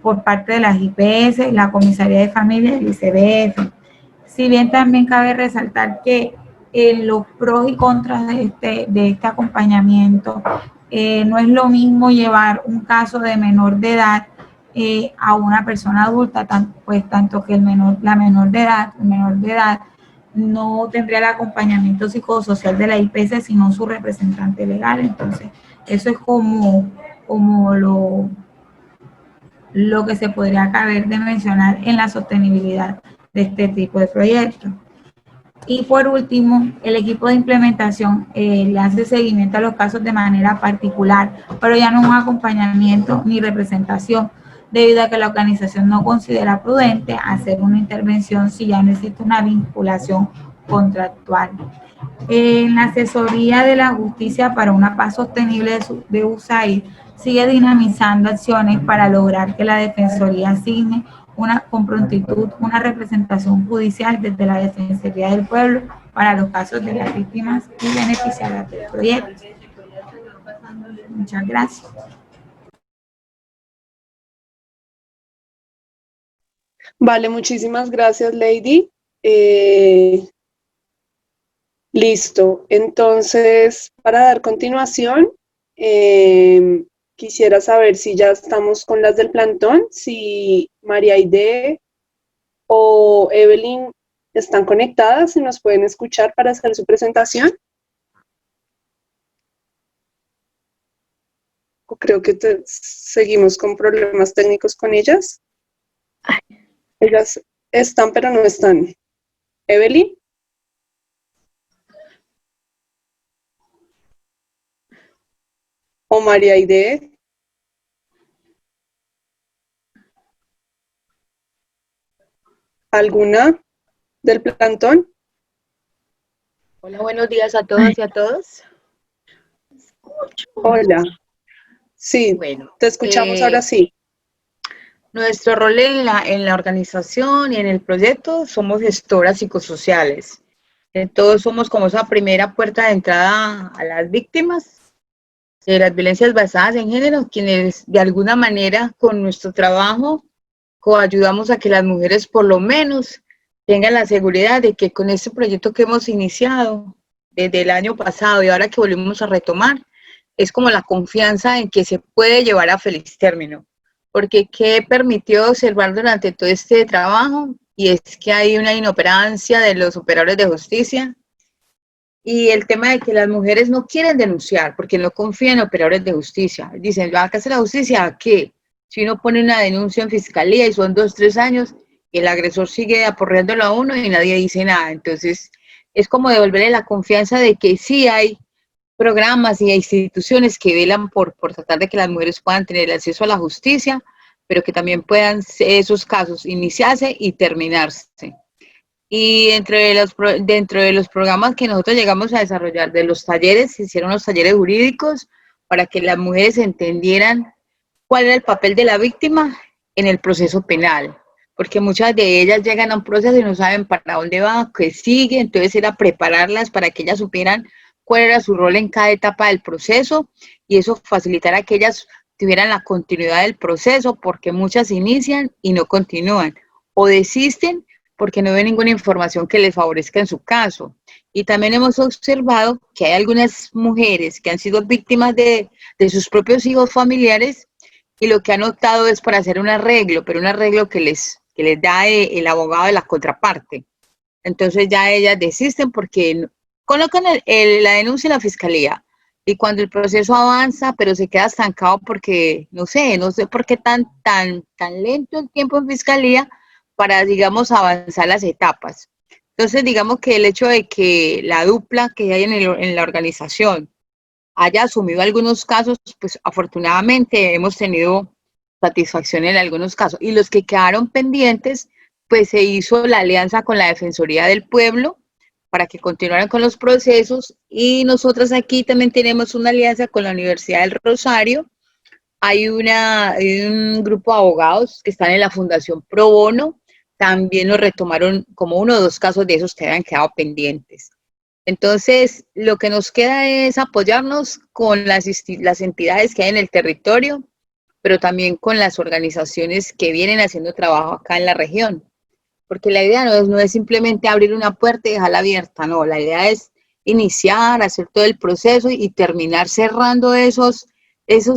por parte de las IPS, la Comisaría de Familia y el ICBF. Si bien también cabe resaltar que los pros y contras de este acompañamiento, no es lo mismo llevar un caso de menor de edad a una persona adulta, tanto que el menor de edad no tendría el acompañamiento psicosocial de la IPS, sino su representante legal. Entonces, eso es como lo que se podría caber de mencionar en la sostenibilidad de este tipo de proyectos. Y por último, el equipo de implementación le hace seguimiento a los casos de manera particular, pero ya no un acompañamiento ni representación, debido a que la organización no considera prudente hacer una intervención si ya no existe una vinculación contractual. En la asesoría de la justicia para una paz sostenible de USAID sigue dinamizando acciones para lograr que la Defensoría asigne con prontitud una representación judicial desde la Defensoría del Pueblo para los casos de las víctimas y beneficiarias del proyecto. Muchas gracias. Vale, muchísimas gracias, Lady. Listo. Entonces, para dar continuación, quisiera saber si ya estamos con las del plantón, si María Aide o Evelyn están conectadas y nos pueden escuchar para hacer su presentación. O creo que seguimos con problemas técnicos con ellas. Ellas están, pero no están. Evelyn. O María Aide. ¿Alguna del plantón? Hola, buenos días a todas y a todos. Hola. Sí, bueno, te escuchamos ahora sí. Nuestro rol en la organización y en el proyecto, somos gestoras psicosociales. Entonces somos como esa primera puerta de entrada a las víctimas de las violencias basadas en género, quienes de alguna manera con nuestro trabajo coayudamos a que las mujeres por lo menos tengan la seguridad de que con este proyecto que hemos iniciado desde el año pasado y ahora que volvemos a retomar, es como la confianza en que se puede llevar a feliz término. Porque ¿qué permitió observar durante todo este trabajo? Y es que hay una inoperancia de los operadores de justicia y el tema de que las mujeres no quieren denunciar porque no confían en operadores de justicia. Dicen, ¿va a hacer la justicia? ¿A qué? Si uno pone una denuncia en fiscalía y son 2, 3 años, el agresor sigue aporreándolo a uno y nadie dice nada. Entonces, es como devolverle la confianza de que sí hay programas y instituciones que velan por tratar de que las mujeres puedan tener acceso a la justicia, pero que también puedan esos casos iniciarse y terminarse. Y dentro de los programas que nosotros llegamos a desarrollar, de los talleres, se hicieron los talleres jurídicos para que las mujeres entendieran cuál era el papel de la víctima en el proceso penal, porque muchas de ellas llegan a un proceso y no saben para dónde va, qué sigue, entonces era prepararlas para que ellas supieran cuál era su rol en cada etapa del proceso y eso facilitará que ellas tuvieran la continuidad del proceso, porque muchas inician y no continúan o desisten porque no ven ninguna información que les favorezca en su caso. Y también hemos observado que hay algunas mujeres que han sido víctimas de sus propios hijos familiares y lo que han optado es para hacer un arreglo, pero un arreglo que les da el abogado de la contraparte. Entonces ya ellas desisten porque colocan la denuncia en la fiscalía, Y cuando el proceso avanza, pero se queda estancado porque, no sé por qué tan lento el tiempo en fiscalía para, digamos, avanzar las etapas. Entonces, digamos que el hecho de que la dupla que hay en la organización haya asumido algunos casos, pues afortunadamente hemos tenido satisfacción en algunos casos. Y los que quedaron pendientes, pues se hizo la alianza con la Defensoría del Pueblo para que continuaran con los procesos, y nosotros aquí también tenemos una alianza con la Universidad del Rosario. Hay un grupo de abogados que están en la Fundación Pro Bono, también nos retomaron como 1 o 2 casos de esos que habían quedado pendientes. Entonces, lo que nos queda es apoyarnos con las entidades que hay en el territorio, pero también con las organizaciones que vienen haciendo trabajo acá en la región. Porque la idea no es simplemente abrir una puerta y dejarla abierta, no, la idea es iniciar, hacer todo el proceso y terminar cerrando esas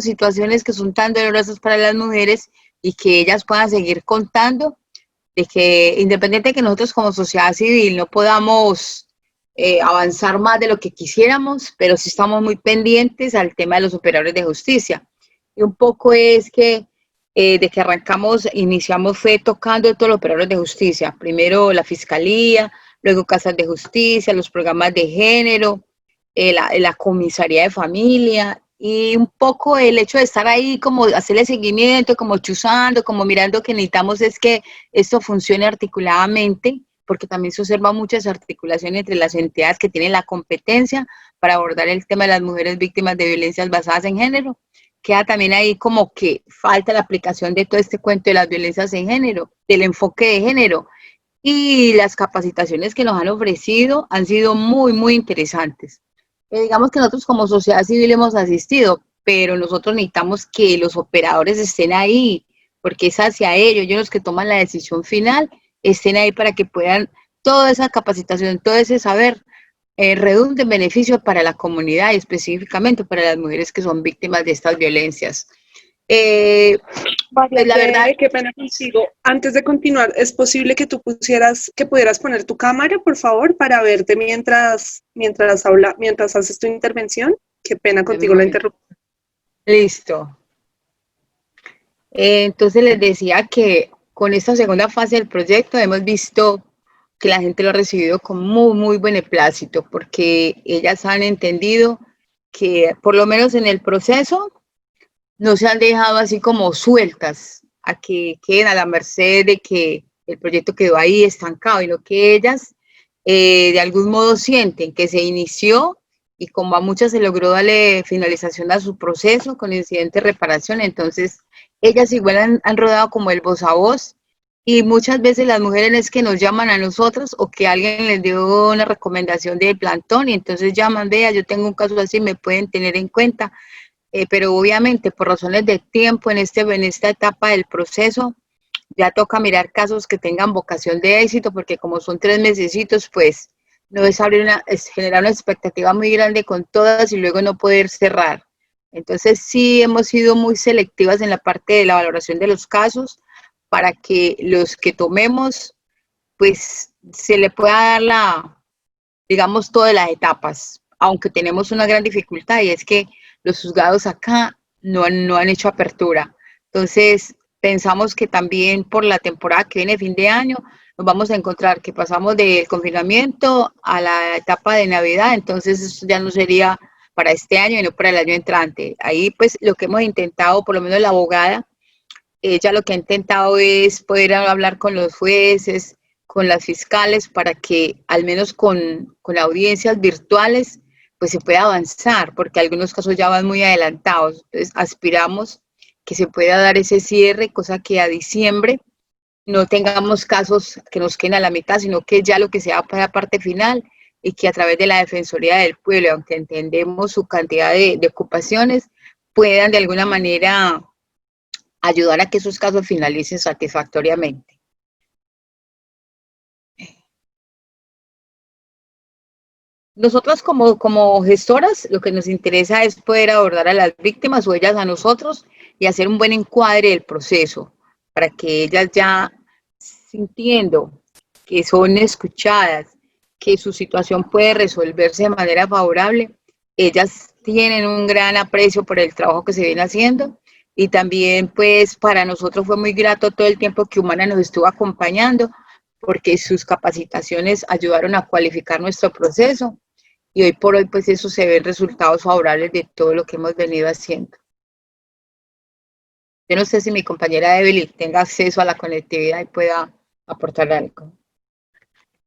situaciones que son tan dolorosas para las mujeres, y que ellas puedan seguir contando de que, independiente de que nosotros como sociedad civil no podamos avanzar más de lo que quisiéramos, pero sí estamos muy pendientes al tema de los operadores de justicia. Y un poco es que de que iniciamos fue tocando todos los operadores de justicia. Primero la fiscalía, luego casas de justicia, los programas de género, la comisaría de familia, y un poco el hecho de estar ahí, como hacerle seguimiento, como chuzando, como mirando, que necesitamos es que esto funcione articuladamente, porque también se observa muchas articulaciones entre las entidades que tienen la competencia para abordar el tema de las mujeres víctimas de violencias basadas en género. Queda también ahí como que falta la aplicación de todo este cuento de las violencias en género, del enfoque de género, y las capacitaciones que nos han ofrecido han sido muy, muy interesantes. Digamos que nosotros como sociedad civil hemos asistido, pero nosotros necesitamos que los operadores estén ahí, porque es hacia ellos los que toman la decisión final, estén ahí para que puedan, toda esa capacitación, todo ese saber, redunde en beneficio para la comunidad y específicamente para las mujeres que son víctimas de estas violencias. Pues la verdad, qué pena contigo. Antes de continuar, ¿es posible que tú pudieras poner tu cámara, por favor, para verte mientras haces tu intervención? Qué pena contigo la interrupción. Listo. Entonces les decía que con esta segunda fase del proyecto hemos visto que la gente lo ha recibido con muy, muy beneplácito, porque ellas han entendido que por lo menos en el proceso no se han dejado así como sueltas a que queden a la merced de que el proyecto quedó ahí estancado, y lo que ellas de algún modo sienten que se inició, y como a muchas se logró darle finalización a su proceso con incidente de reparación, entonces ellas igual han rodado como el voz a voz, y muchas veces las mujeres es que nos llaman a nosotros, o que alguien les dio una recomendación del plantón y entonces llaman, vea, yo tengo un caso así, me pueden tener en cuenta. Pero obviamente por razones de tiempo en esta etapa del proceso ya toca mirar casos que tengan vocación de éxito, porque como son 3 mesecitos, pues no es generar una expectativa muy grande con todas y luego no poder cerrar. Entonces sí hemos sido muy selectivas en la parte de la valoración de los casos, para que los que tomemos, pues se le pueda dar digamos, todas las etapas, aunque tenemos una gran dificultad, y es que los juzgados acá no han hecho apertura. Entonces, pensamos que también por la temporada que viene, fin de año, nos vamos a encontrar que pasamos del confinamiento a la etapa de Navidad, entonces eso ya no sería para este año y no para el año entrante. Ahí pues lo que hemos intentado, por lo menos la abogada, ella lo que ha intentado es poder hablar con los jueces, con las fiscales, para que al menos con audiencias virtuales pues se pueda avanzar, porque algunos casos ya van muy adelantados. Entonces aspiramos que se pueda dar ese cierre, cosa que a diciembre no tengamos casos que nos queden a la mitad, sino que ya lo que sea para la parte final, y que a través de la Defensoría del Pueblo, aunque entendemos su cantidad de ocupaciones, puedan de alguna manera ayudar a que esos casos finalicen satisfactoriamente. Nosotras como gestoras, lo que nos interesa es poder abordar a las víctimas o ellas a nosotros y hacer un buen encuadre del proceso, para que ellas ya sintiendo que son escuchadas, que su situación puede resolverse de manera favorable, ellas tienen un gran aprecio por el trabajo que se viene haciendo, y también pues para nosotros fue muy grato todo el tiempo que Humana nos estuvo acompañando, porque sus capacitaciones ayudaron a cualificar nuestro proceso, y hoy por hoy pues eso se ven resultados favorables de todo lo que hemos venido haciendo. Yo no sé si mi compañera Evelyn tenga acceso a la conectividad y pueda aportar algo.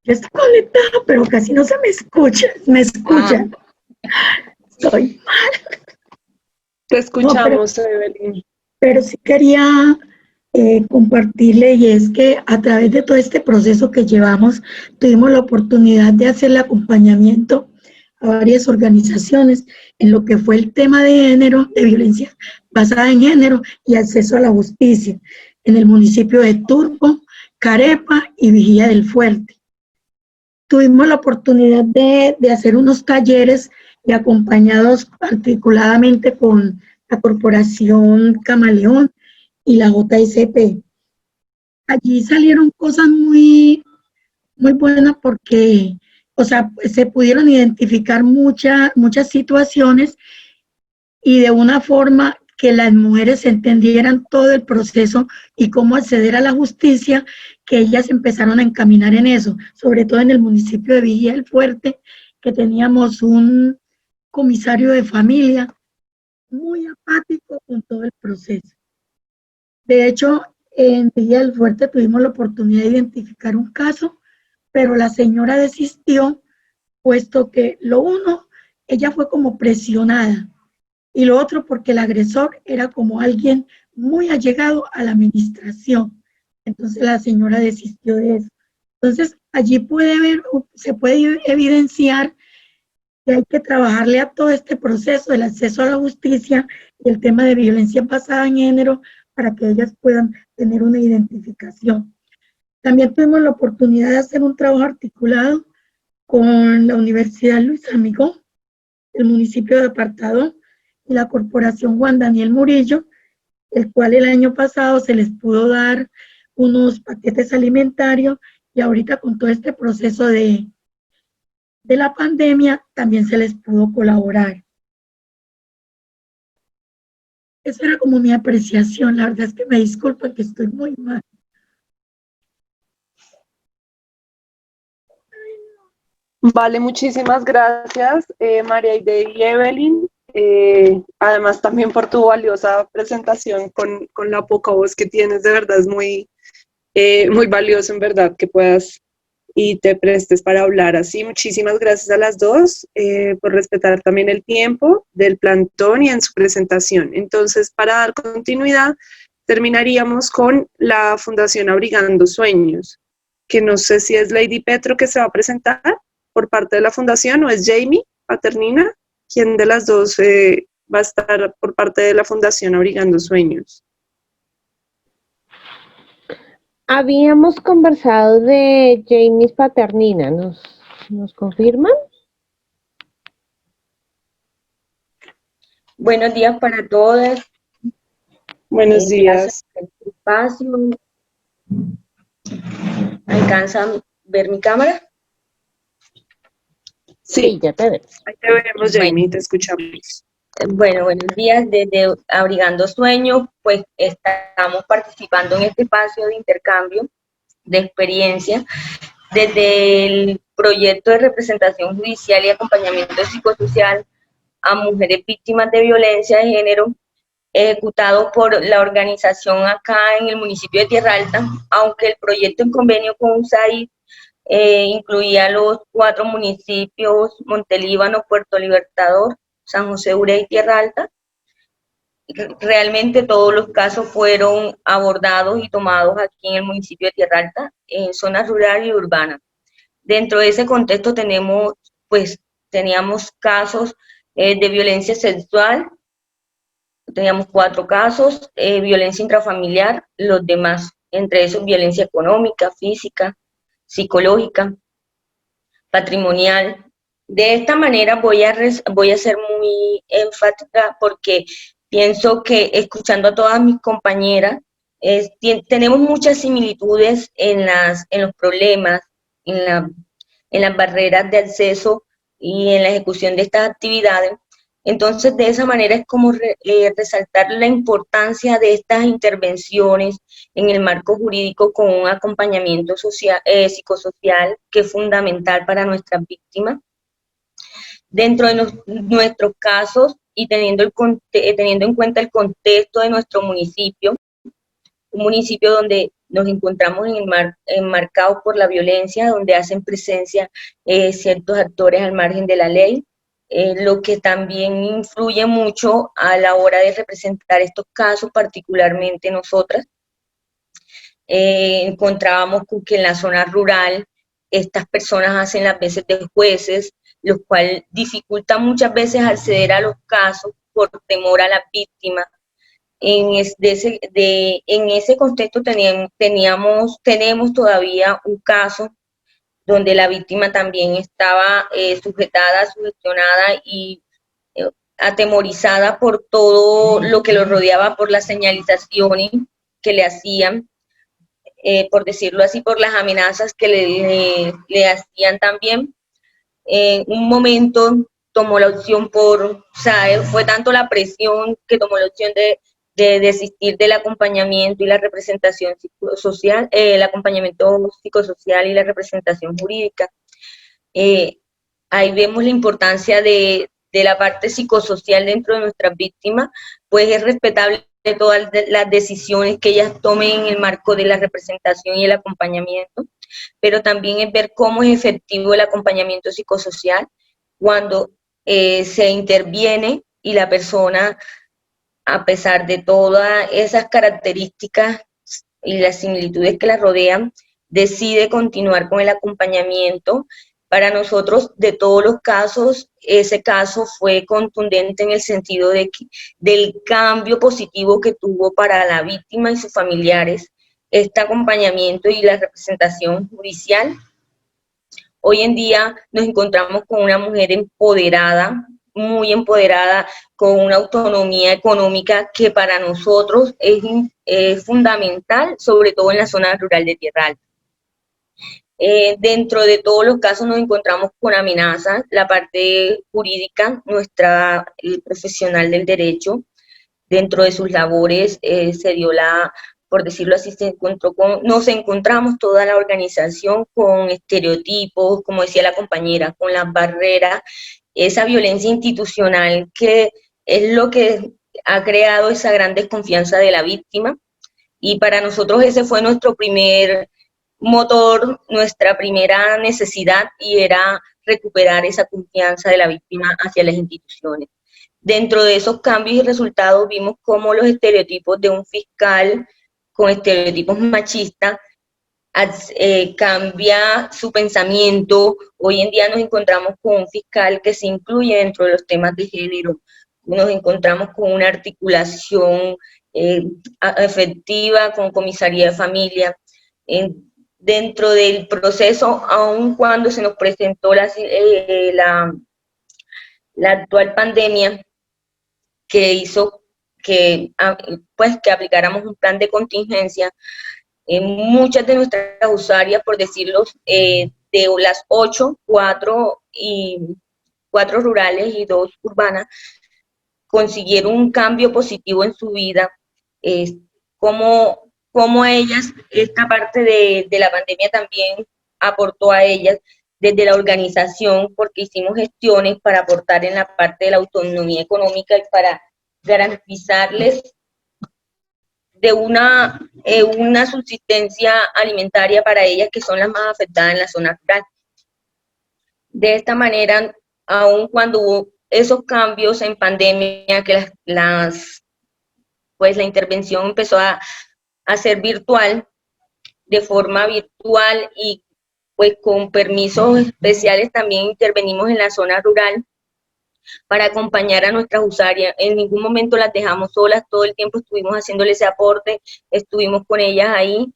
Yo estoy conectada, pero casi no se me escucha. ¿Me escucha? Estoy mal. Te escuchamos, no, Evelyn. Pero sí quería compartirle, y es que a través de todo este proceso que llevamos, tuvimos la oportunidad de hacer el acompañamiento a varias organizaciones en lo que fue el tema de género, de violencia basada en género y acceso a la justicia, en el municipio de Turbo, Carepa y Vigía del Fuerte. Tuvimos la oportunidad de hacer unos talleres y acompañados articuladamente con la Corporación Camaleón y la JSP. Allí salieron cosas muy buenas porque, o sea, se pudieron identificar muchas situaciones, y de una forma que las mujeres entendieran todo el proceso y cómo acceder a la justicia, que ellas empezaron a encaminar en eso, sobre todo en el municipio de Vigía del Fuerte, que teníamos un comisario de familia muy apático con todo el proceso. De hecho, en Vigía del Fuerte tuvimos la oportunidad de identificar un caso, pero la señora desistió, puesto que lo uno, ella fue como presionada, y lo otro porque el agresor era como alguien muy allegado a la administración. Entonces la señora desistió de eso. Entonces allí se puede evidenciar que hay que trabajarle a todo este proceso del acceso a la justicia y el tema de violencia basada en género para que ellas puedan tener una identificación. También tuvimos la oportunidad de hacer un trabajo articulado con la Universidad Luis Amigó, el municipio de Apartadó y la Corporación Juan Daniel Murillo, el cual el año pasado se les pudo dar unos paquetes alimentarios, y ahorita con todo este proceso de la pandemia también se les pudo colaborar. Esa era como mi apreciación. La verdad es que me disculpan que estoy muy mal. Vale, muchísimas gracias, María Aide y Evelyn. Además también por tu valiosa presentación con la poca voz que tienes. De verdad es muy valioso, en verdad, que puedas y te prestes para hablar así. Muchísimas gracias a las dos por respetar también el tiempo del plantón y en su presentación. Entonces, para dar continuidad, terminaríamos con la Fundación Abrigando Sueños, que no sé si es Lady Petro que se va a presentar por parte de la Fundación, o es Jamie Paternina. ¿Quién de las dos va a estar por parte de la Fundación Abrigando Sueños? Habíamos conversado de Jamie Paternina, ¿nos confirman? Buenos días para todas. Buenos días. Espacio. ¿Alcanzan a ver mi cámara? Sí, ya te vemos. Ahí te vemos, Jamie, te escuchamos. Bueno, buenos días. Desde Abrigando Sueños, pues estamos participando en este espacio de intercambio de experiencia desde el proyecto de representación judicial y acompañamiento psicosocial a mujeres víctimas de violencia de género, ejecutado por la organización acá en el municipio de Tierra Alta, aunque el proyecto en convenio con USAID incluía los 4 municipios: Montelíbano, Puerto Libertador, San José Urey y Tierra Alta. Realmente todos los casos fueron abordados y tomados aquí en el municipio de Tierra Alta, en zonas rural y urbana. Dentro de ese contexto teníamos casos de violencia sexual, teníamos 4 casos, violencia intrafamiliar, los demás, entre esos violencia económica, física, psicológica, patrimonial. De esta manera voy a ser muy enfática, porque pienso que, escuchando a todas mis compañeras, tenemos muchas similitudes en los problemas, en las barreras de acceso y en la ejecución de estas actividades. Entonces, de esa manera es como resaltar la importancia de estas intervenciones en el marco jurídico con un acompañamiento social, psicosocial que es fundamental para nuestras víctimas. Dentro de nuestros casos y teniendo en cuenta el contexto de nuestro municipio, un municipio donde nos encontramos enmarcados por la violencia, donde hacen presencia ciertos actores al margen de la ley, lo que también influye mucho a la hora de representar estos casos, particularmente nosotras. Encontrábamos que en la zona rural estas personas hacen las veces de jueces, lo cual dificulta muchas veces acceder a los casos por temor a las víctimas. En ese contexto tenemos todavía un caso donde la víctima también estaba sujetada, sugestionada y atemorizada por todo lo que lo rodeaba, por las señalizaciones que le hacían, por decirlo así, por las amenazas que le hacían también. En un momento tomó la opción fue tanto la presión que tomó la opción de desistir del acompañamiento y la representación psicosocial, el acompañamiento psicosocial y la representación jurídica. Ahí vemos la importancia de la parte psicosocial dentro de nuestras víctimas, pues es respetable todas las decisiones que ellas tomen en el marco de la representación y el acompañamiento, pero también es ver cómo es efectivo el acompañamiento psicosocial cuando se interviene y la persona, a pesar de todas esas características y las similitudes que la rodean, decide continuar con el acompañamiento. Para nosotros, de todos los casos, ese caso fue contundente en el sentido del cambio positivo que tuvo para la víctima y sus familiares este acompañamiento y la representación judicial. Hoy en día nos encontramos con una mujer empoderada, muy empoderada, con una autonomía económica que para nosotros es fundamental, sobre todo en la zona rural de Tierra Alta. Dentro de todos los casos nos encontramos con amenazas, la parte jurídica, el profesional del derecho, dentro de sus labores se dio por decirlo así, nos encontramos toda la organización con estereotipos, como decía la compañera, con las barreras, esa violencia institucional que es lo que ha creado esa gran desconfianza de la víctima, y para nosotros ese fue nuestro primer motor, nuestra primera necesidad, y era recuperar esa confianza de la víctima hacia las instituciones. Dentro de esos cambios y resultados vimos cómo los estereotipos de un fiscal con estereotipos machistas cambia su pensamiento. Hoy en día nos encontramos con un fiscal que se incluye dentro de los temas de género, nos encontramos con una articulación efectiva con comisaría de familia. Dentro del proceso, aun cuando se nos presentó la actual pandemia, que hizo que aplicáramos un plan de contingencia, muchas de nuestras usuarias, por decirlo, de las 8, 4 rurales y 2 urbanas, consiguieron un cambio positivo en su vida, como ellas, esta parte de la pandemia también aportó a ellas desde la organización, porque hicimos gestiones para aportar en la parte de la autonomía económica y para garantizarles de una subsistencia alimentaria para ellas, que son las más afectadas en la zona rural. De esta manera, aun cuando hubo esos cambios en pandemia, que la intervención empezó a ser virtual, de forma virtual, y pues con permisos especiales también intervenimos en la zona rural para acompañar a nuestras usuarias. En ningún momento las dejamos solas, todo el tiempo estuvimos haciéndole ese aporte, estuvimos con ellas ahí,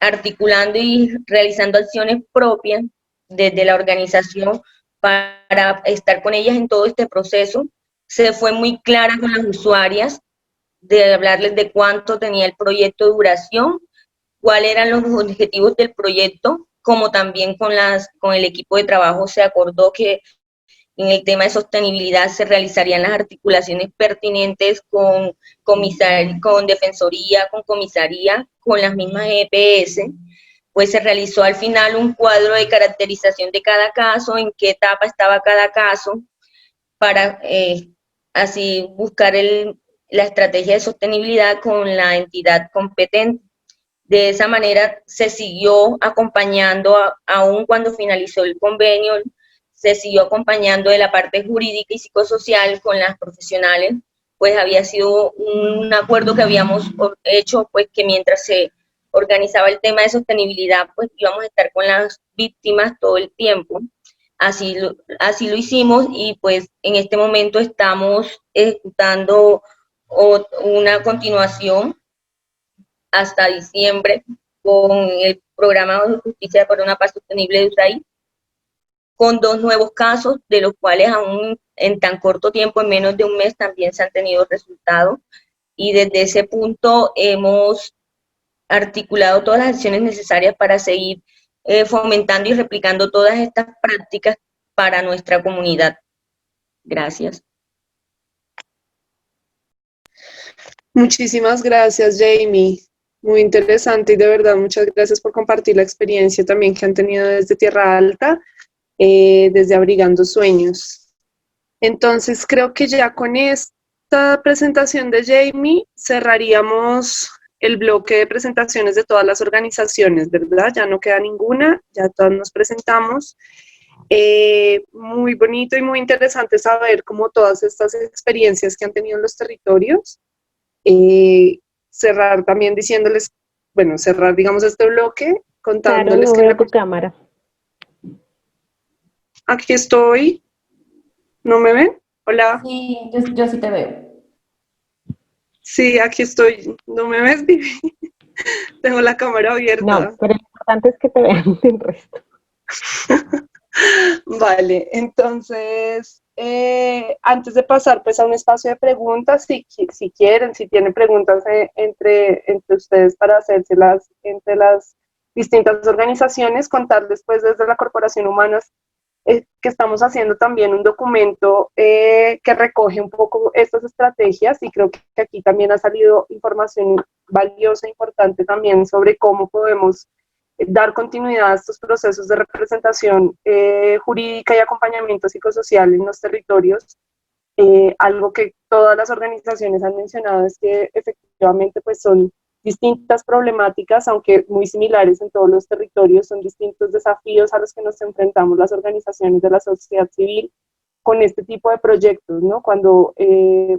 articulando y realizando acciones propias desde la organización para estar con ellas en todo este proceso. Se fue muy clara con las usuarias, de hablarles de cuánto tenía el proyecto de duración, cuáles eran los objetivos del proyecto, como también con el equipo de trabajo se acordó que en el tema de sostenibilidad se realizarían las articulaciones pertinentes con Defensoría, con Comisaría, con las mismas EPS. Pues se realizó al final un cuadro de caracterización de cada caso, en qué etapa estaba cada caso, para así buscar la estrategia de sostenibilidad con la entidad competente. De esa manera se siguió acompañando, aún cuando finalizó el convenio, se siguió acompañando de la parte jurídica y psicosocial con las profesionales, pues había sido un acuerdo que habíamos hecho, pues que mientras se organizaba el tema de sostenibilidad, pues íbamos a estar con las víctimas todo el tiempo. Así lo hicimos y pues en este momento estamos ejecutando una continuación hasta diciembre con el programa de justicia para una paz sostenible de USAID, con 2 nuevos casos, de los cuales aún en tan corto tiempo, en menos de un mes, también se han tenido resultados. Y desde ese punto hemos articulado todas las acciones necesarias para seguir fomentando y replicando todas estas prácticas para nuestra comunidad. Gracias. Muchísimas gracias, Jamie. Muy interesante y de verdad muchas gracias por compartir la experiencia también que han tenido desde Tierra Alta, desde Abrigando Sueños. Entonces creo que ya con esta presentación de Jamie cerraríamos el bloque de presentaciones de todas las organizaciones, ¿verdad? Ya no queda ninguna, ya todas nos presentamos. Muy bonito y muy interesante saber cómo todas estas experiencias que han tenido en los territorios. Cerrar también diciéndoles, bueno, cerrar digamos este bloque contándoles claro, no veo tu cámara. Aquí estoy. ¿No me ven? Hola. Sí, yo sí te veo. Sí, aquí estoy. ¿No me ves, Vivi? Tengo la cámara abierta. No, pero lo importante es que te vean el resto. Vale, entonces, antes de pasar pues a un espacio de preguntas, si quieren, si tienen preguntas entre ustedes para hacérselas entre las distintas organizaciones, contarles pues desde la Corporación Humanas que estamos haciendo también un documento que recoge un poco estas estrategias, y creo que aquí también ha salido información valiosa e importante también sobre cómo podemos dar continuidad a estos procesos de representación jurídica y acompañamiento psicosocial en los territorios. Algo que todas las organizaciones han mencionado es que efectivamente pues son distintas problemáticas, aunque muy similares en todos los territorios, son distintos desafíos a los que nos enfrentamos las organizaciones de la sociedad civil con este tipo de proyectos, ¿no? Cuando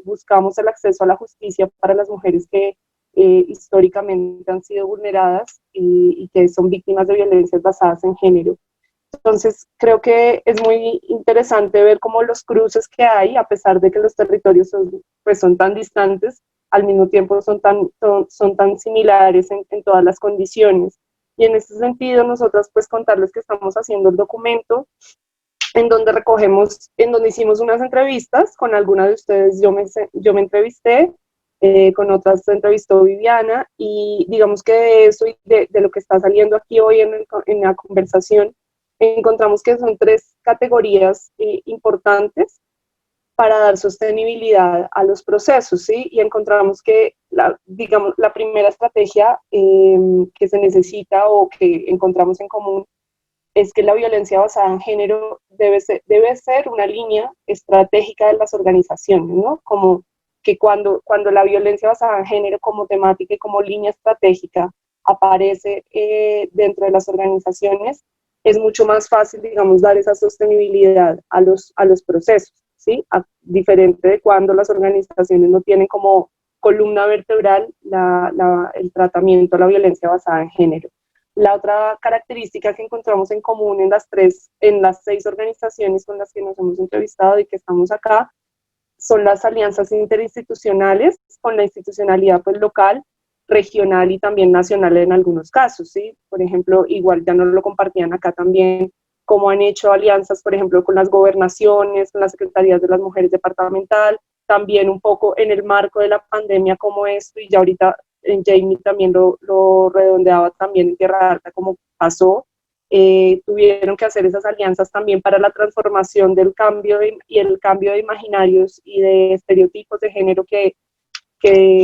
buscamos el acceso a la justicia para las mujeres que históricamente han sido vulneradas y que son víctimas de violencias basadas en género. Entonces, creo que es muy interesante ver cómo los cruces que hay, a pesar de que los territorios son tan distantes, al mismo tiempo son tan similares en todas las condiciones. Y en ese sentido, nosotras pues contarles que estamos haciendo el documento en donde hicimos unas entrevistas con alguna de ustedes. Yo me entrevisté, con otras se entrevistó Viviana, y digamos que de eso y de lo que está saliendo aquí hoy en la conversación, encontramos que son 3 categorías importantes para dar sostenibilidad a los procesos, ¿sí? Y encontramos que, la primera estrategia que se necesita o que encontramos en común es que la violencia basada en género debe ser una línea estratégica de las organizaciones, ¿no? Como que cuando la violencia basada en género como temática y como línea estratégica aparece dentro de las organizaciones, es mucho más fácil, digamos, dar esa sostenibilidad a los procesos, ¿sí? Diferente de cuando las organizaciones no tienen como columna vertebral el tratamiento de la violencia basada en género. La otra característica que encontramos en común en las 6 organizaciones con las que nos hemos entrevistado y que estamos acá, son las alianzas interinstitucionales con la institucionalidad pues, local, regional y también nacional en algunos casos, ¿sí? Por ejemplo, igual ya nos lo compartían acá también, cómo han hecho alianzas, por ejemplo, con las gobernaciones, con las secretarías de las mujeres departamental, también un poco en el marco de la pandemia como esto, y ya ahorita Jamie también lo redondeaba también en Tierra Alta, como pasó, tuvieron que hacer esas alianzas también para la transformación del cambio y el cambio de imaginarios y de estereotipos de género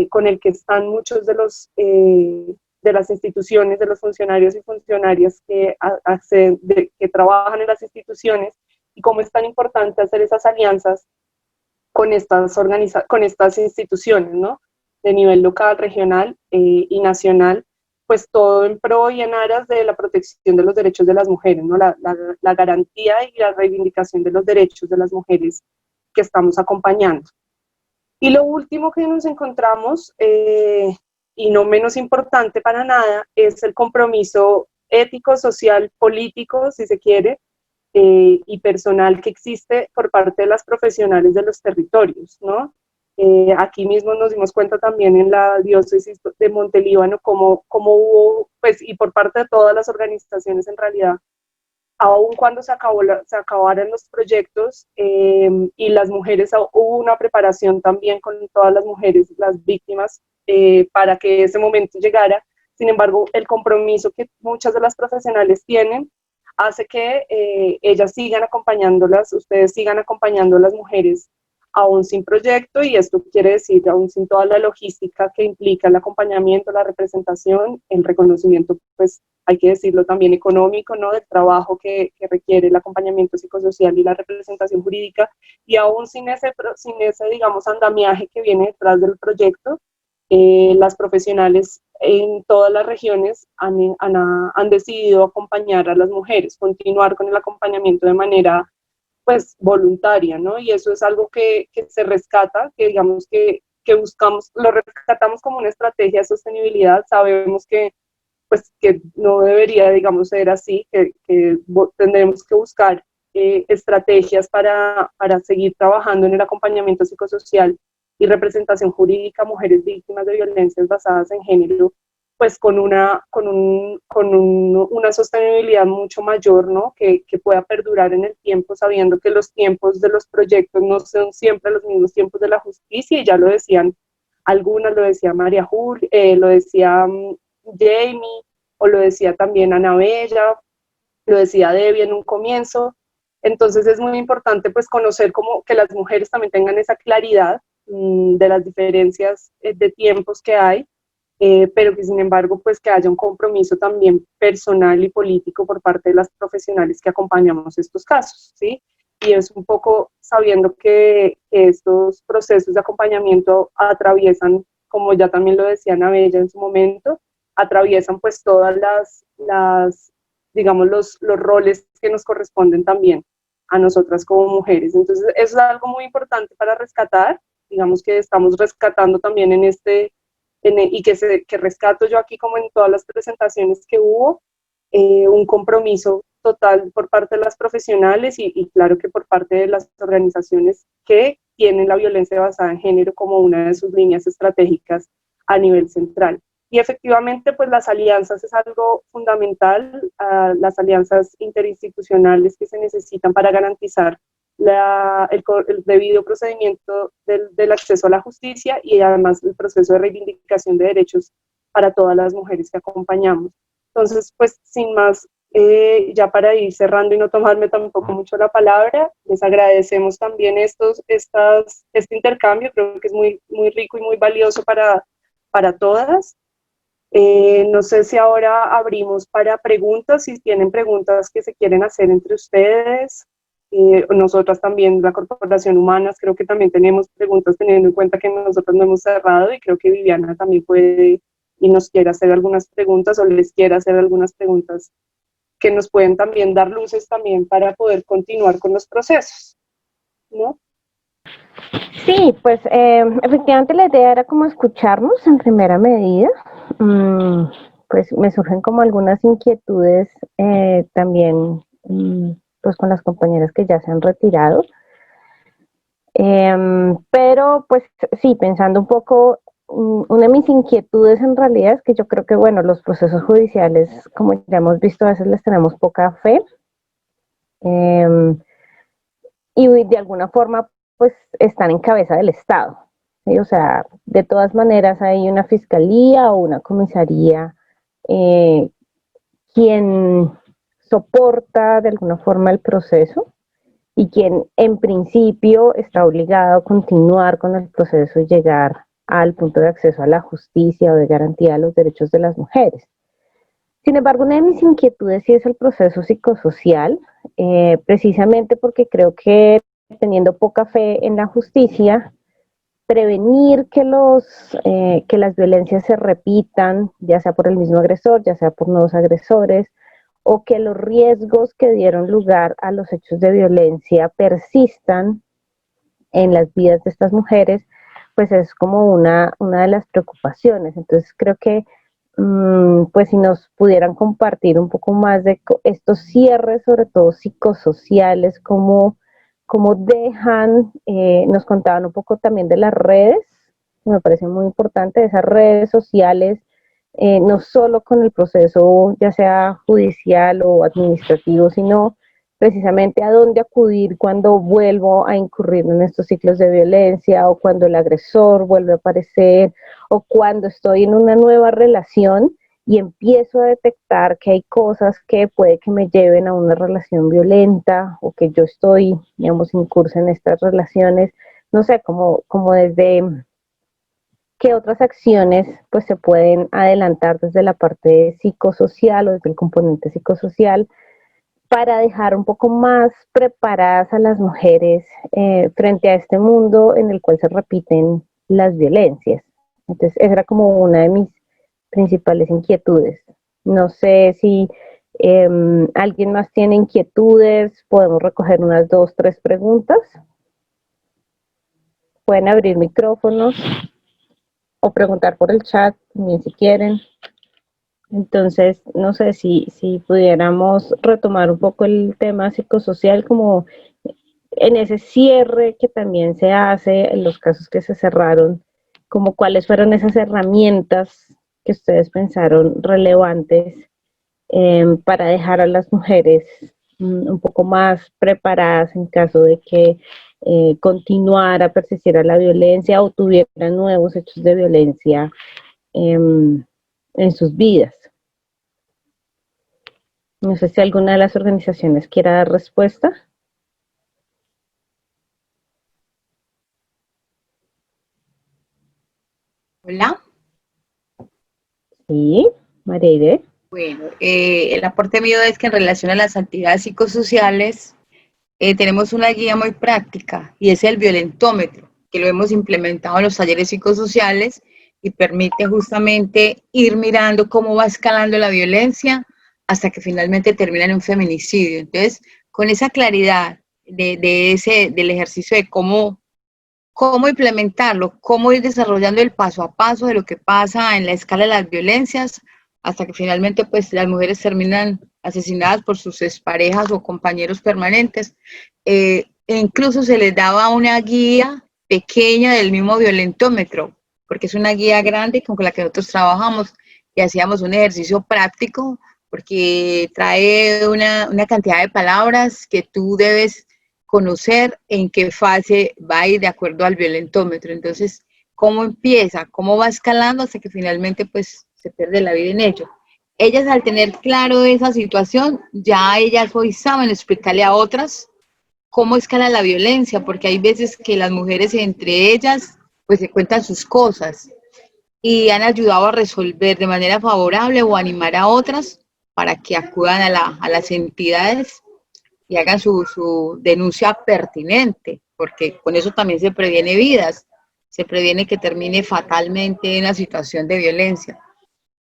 con el que están muchos de las instituciones, de los funcionarios y funcionarias que trabajan en las instituciones, y cómo es tan importante hacer esas alianzas con estas instituciones, ¿no? De nivel local, regional y nacional, pues todo en pro y en aras de la protección de los derechos de las mujeres, ¿no? La garantía y la reivindicación de los derechos de las mujeres que estamos acompañando. Y lo último que nos encontramos, y no menos importante para nada, es el compromiso ético, social, político, si se quiere, y personal que existe por parte de las profesionales de los territorios, ¿no? Aquí mismo nos dimos cuenta también en la diócesis de Montelíbano cómo hubo, pues, y por parte de todas las organizaciones en realidad, aun cuando se acabaran los proyectos y las mujeres, hubo una preparación también con todas las mujeres, las víctimas, para que ese momento llegara. Sin embargo, el compromiso que muchas de las profesionales tienen hace que ellas sigan acompañándolas, ustedes sigan acompañando a las mujeres aún sin proyecto, y esto quiere decir aún sin toda la logística que implica el acompañamiento, la representación, el reconocimiento, pues hay que decirlo también económico, ¿no? Del trabajo que requiere el acompañamiento psicosocial y la representación jurídica, y aún sin ese, digamos, andamiaje que viene detrás del proyecto, las profesionales en todas las regiones han decidido acompañar a las mujeres, continuar con el acompañamiento de manera, pues, voluntaria, ¿no? Y eso es algo que se rescata, que digamos que buscamos, lo rescatamos como una estrategia de sostenibilidad. Sabemos que, pues, que no debería, digamos, ser así, que tendremos que buscar estrategias para seguir trabajando en el acompañamiento psicosocial y representación jurídica a mujeres víctimas de violencias basadas en género, pues con una sostenibilidad mucho mayor, ¿no? Que pueda perdurar en el tiempo, sabiendo que los tiempos de los proyectos no son siempre los mismos tiempos de la justicia, y ya lo decían algunas, lo decía María Jul, lo decía Jamie, o lo decía también Ana Bella, lo decía Debbie en un comienzo. Entonces es muy importante, pues, conocer como que las mujeres también tengan esa claridad de las diferencias de tiempos que hay, pero que sin embargo, pues, que haya un compromiso también personal y político por parte de las profesionales que acompañamos estos casos, ¿sí? Y es un poco sabiendo que estos procesos de acompañamiento atraviesan, como ya también lo decía Ana Bella en su momento, atraviesan pues todas digamos, los roles que nos corresponden también a nosotras como mujeres. Entonces, eso es algo muy importante para rescatar, digamos que estamos rescatando también y que rescato yo aquí como en todas las presentaciones que hubo, un compromiso total por parte de las profesionales y claro que por parte de las organizaciones que tienen la violencia basada en género como una de sus líneas estratégicas a nivel central. Y efectivamente, pues las alianzas es algo fundamental, las alianzas interinstitucionales que se necesitan para garantizar el debido procedimiento del acceso a la justicia y además el proceso de reivindicación de derechos para todas las mujeres que acompañamos. Entonces, pues sin más, ya para ir cerrando y no tomarme tampoco mucho la palabra, les agradecemos también este intercambio, creo que es muy, muy rico y muy valioso para todas. No sé si ahora abrimos para preguntas, si tienen preguntas que se quieren hacer entre ustedes. Nosotras también, la Corporación Humanas, creo que también tenemos preguntas teniendo en cuenta que nosotros no hemos cerrado y creo que Viviana también puede y nos quiere hacer algunas preguntas o les quiere hacer algunas preguntas que nos pueden también dar luces también para poder continuar con los procesos, ¿no? Sí, pues efectivamente la idea era como escucharnos en primera medida. Pues me surgen como algunas inquietudes también pues con las compañeras que ya se han retirado. Pero pues sí, pensando un poco, una de mis inquietudes en realidad es que yo creo que, bueno, los procesos judiciales, como ya hemos visto, a veces les tenemos poca fe. Y de alguna forma pues están en cabeza del Estado, ¿sí? O sea, de todas maneras hay una fiscalía o una comisaría quien soporta de alguna forma el proceso y quien en principio está obligado a continuar con el proceso y llegar al punto de acceso a la justicia o de garantía de los derechos de las mujeres. Sin embargo, una de mis inquietudes sí es el proceso psicosocial, precisamente porque creo que teniendo poca fe en la justicia, prevenir que las violencias se repitan, ya sea por el mismo agresor, ya sea por nuevos agresores, o que los riesgos que dieron lugar a los hechos de violencia persistan en las vidas de estas mujeres, pues es como una de las preocupaciones. Entonces creo que pues si nos pudieran compartir un poco más de estos cierres, sobre todo psicosociales, cómo dejan, nos contaban un poco también de las redes, que me parece muy importante, de esas redes sociales, no solo con el proceso ya sea judicial o administrativo, sino precisamente a dónde acudir cuando vuelvo a incurrir en estos ciclos de violencia o cuando el agresor vuelve a aparecer o cuando estoy en una nueva relación y empiezo a detectar que hay cosas que puede que me lleven a una relación violenta o que yo estoy, digamos, incursa en estas relaciones, no sé, como desde qué otras acciones pues se pueden adelantar desde la parte psicosocial o desde el componente psicosocial para dejar un poco más preparadas a las mujeres frente a este mundo en el cual se repiten las violencias. Entonces, esa era como una de mis principales inquietudes. No sé si alguien más tiene inquietudes, podemos recoger unas 2, 3 preguntas. Pueden abrir micrófonos o preguntar por el chat también si quieren. Entonces, no sé si pudiéramos retomar un poco el tema psicosocial como en ese cierre que también se hace en los casos que se cerraron, como cuáles fueron esas herramientas que ustedes pensaron relevantes para dejar a las mujeres un poco más preparadas en caso de que continuara, persistiera la violencia o tuvieran nuevos hechos de violencia en sus vidas. No sé si alguna de las organizaciones quiera dar respuesta. Hola. Sí, Mareide. Bueno, el aporte mío es que en relación a las actividades psicosociales tenemos una guía muy práctica y es el violentómetro, que lo hemos implementado en los talleres psicosociales y permite justamente ir mirando cómo va escalando la violencia hasta que finalmente termina en un feminicidio. Entonces, con esa claridad del ejercicio de cómo implementarlo, cómo ir desarrollando el paso a paso de lo que pasa en la escala de las violencias, hasta que finalmente pues las mujeres terminan asesinadas por sus exparejas o compañeros permanentes. E incluso se les daba una guía pequeña del mismo violentómetro, porque es una guía grande con la que nosotros trabajamos y hacíamos un ejercicio práctico, porque trae una cantidad de palabras que tú debes conocer en qué fase va a ir de acuerdo al violentómetro. Entonces, cómo empieza, cómo va escalando hasta que finalmente pues se pierde la vida en ello. Ellas al tener claro esa situación, ya ellas hoy saben explicarle a otras cómo escala la violencia, porque hay veces que las mujeres entre ellas pues se cuentan sus cosas y han ayudado a resolver de manera favorable o animar a otras para que acudan a las entidades y hagan su denuncia pertinente, porque con eso también se previene vidas, se previene que termine fatalmente en una situación de violencia.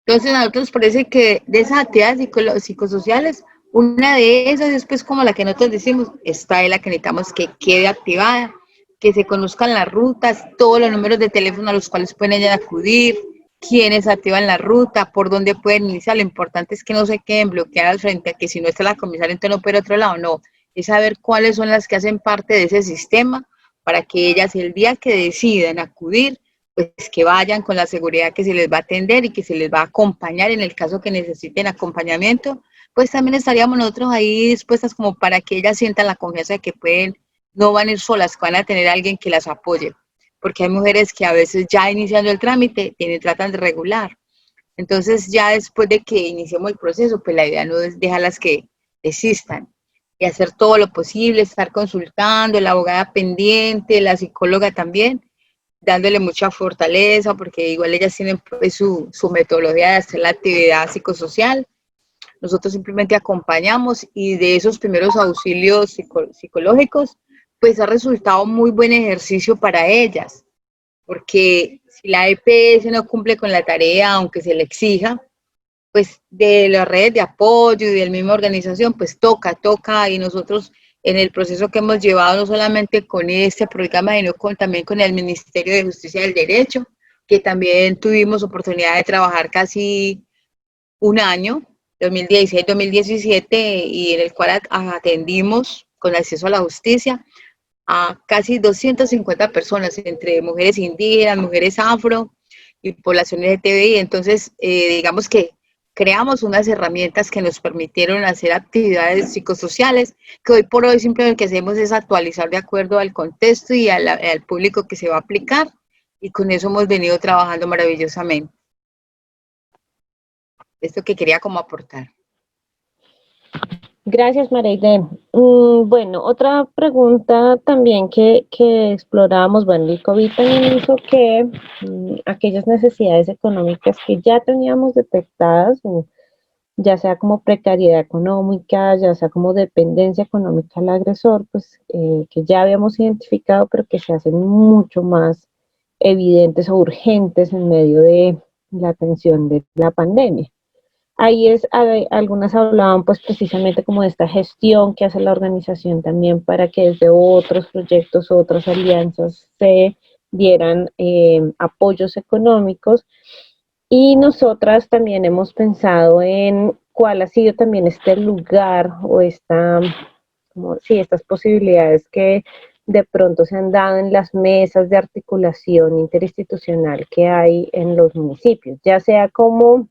Entonces a nosotros parece que de esas actividades psicosociales, una de esas es pues como la que nosotros decimos, esta es la que necesitamos que quede activada, que se conozcan las rutas, todos los números de teléfono a los cuales pueden ellas acudir, quiénes activan la ruta, por dónde pueden iniciar. Lo importante es que no se queden bloqueadas frente a que si no está la comisaria entonces no puede ir a otro lado, no, es saber cuáles son las que hacen parte de ese sistema para que ellas el día que decidan acudir, pues que vayan con la seguridad que se les va a atender y que se les va a acompañar en el caso que necesiten acompañamiento, pues también estaríamos nosotros ahí dispuestas como para que ellas sientan la confianza de que pueden, no van a ir solas, que van a tener a alguien que las apoye, porque hay mujeres que a veces ya iniciando el trámite tratan de regular. Entonces ya después de que iniciemos el proceso, pues la idea no es dejarlas que existan y hacer todo lo posible, estar consultando, la abogada pendiente, la psicóloga también, dándole mucha fortaleza, porque igual ellas tienen pues, su metodología de hacer la actividad psicosocial. Nosotros simplemente acompañamos y de esos primeros auxilios psicológicos, pues ha resultado muy buen ejercicio para ellas, porque si la EPS no cumple con la tarea, aunque se le exija, pues de las redes de apoyo y de la misma organización, pues toca, y nosotros en el proceso que hemos llevado, no solamente con este programa, sino también con el Ministerio de Justicia y del Derecho, que también tuvimos oportunidad de trabajar casi un año, 2016-2017, y en el cual atendimos con acceso a la justicia a casi 250 personas, entre mujeres indígenas, mujeres afro y poblaciones LGTBI. Entonces, digamos que creamos unas herramientas que nos permitieron hacer actividades psicosociales, que hoy por hoy simplemente lo que hacemos es actualizar de acuerdo al contexto y al público que se va a aplicar, y con eso hemos venido trabajando maravillosamente. Esto que quería como aportar. Gracias, Mareide. Bueno, otra pregunta también que exploramos, bueno, el COVID también hizo que aquellas necesidades económicas que ya teníamos detectadas, ya sea como precariedad económica, ya sea como dependencia económica al agresor, pues que ya habíamos identificado, pero que se hacen mucho más evidentes o urgentes en medio de la atención de la pandemia. Ahí algunas hablaban pues precisamente como de esta gestión que hace la organización también para que desde otros proyectos, otras alianzas se dieran apoyos económicos, y nosotras también hemos pensado en cuál ha sido también este lugar o estas posibilidades que de pronto se han dado en las mesas de articulación interinstitucional que hay en los municipios, ya sea como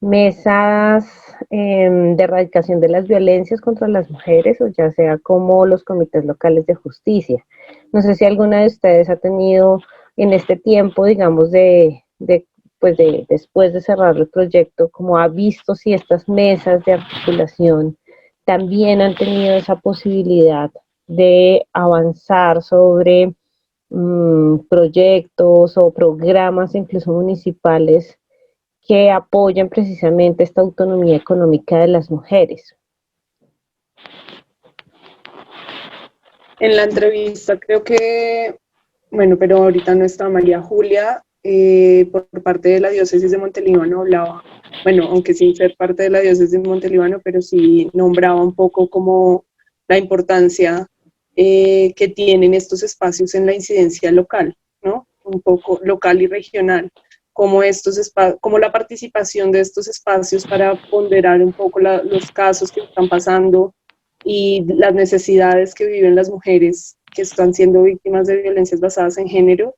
mesas de erradicación de las violencias contra las mujeres, o ya sea como los comités locales de justicia. No sé si alguna de ustedes ha tenido en este tiempo, digamos, después de cerrar el proyecto, como ha visto si estas mesas de articulación también han tenido esa posibilidad de avanzar sobre proyectos o programas incluso municipales que apoyan precisamente esta autonomía económica de las mujeres. En la entrevista creo que, bueno, pero ahorita no está María Julia, por parte de la diócesis de Montelíbano hablaba, bueno, aunque sin ser parte de la diócesis de Montelíbano, pero sí nombraba un poco como la importancia que tienen estos espacios en la incidencia local, ¿no? Un poco local y regional. Como la participación de estos espacios para ponderar un poco los casos que están pasando y las necesidades que viven las mujeres que están siendo víctimas de violencias basadas en género,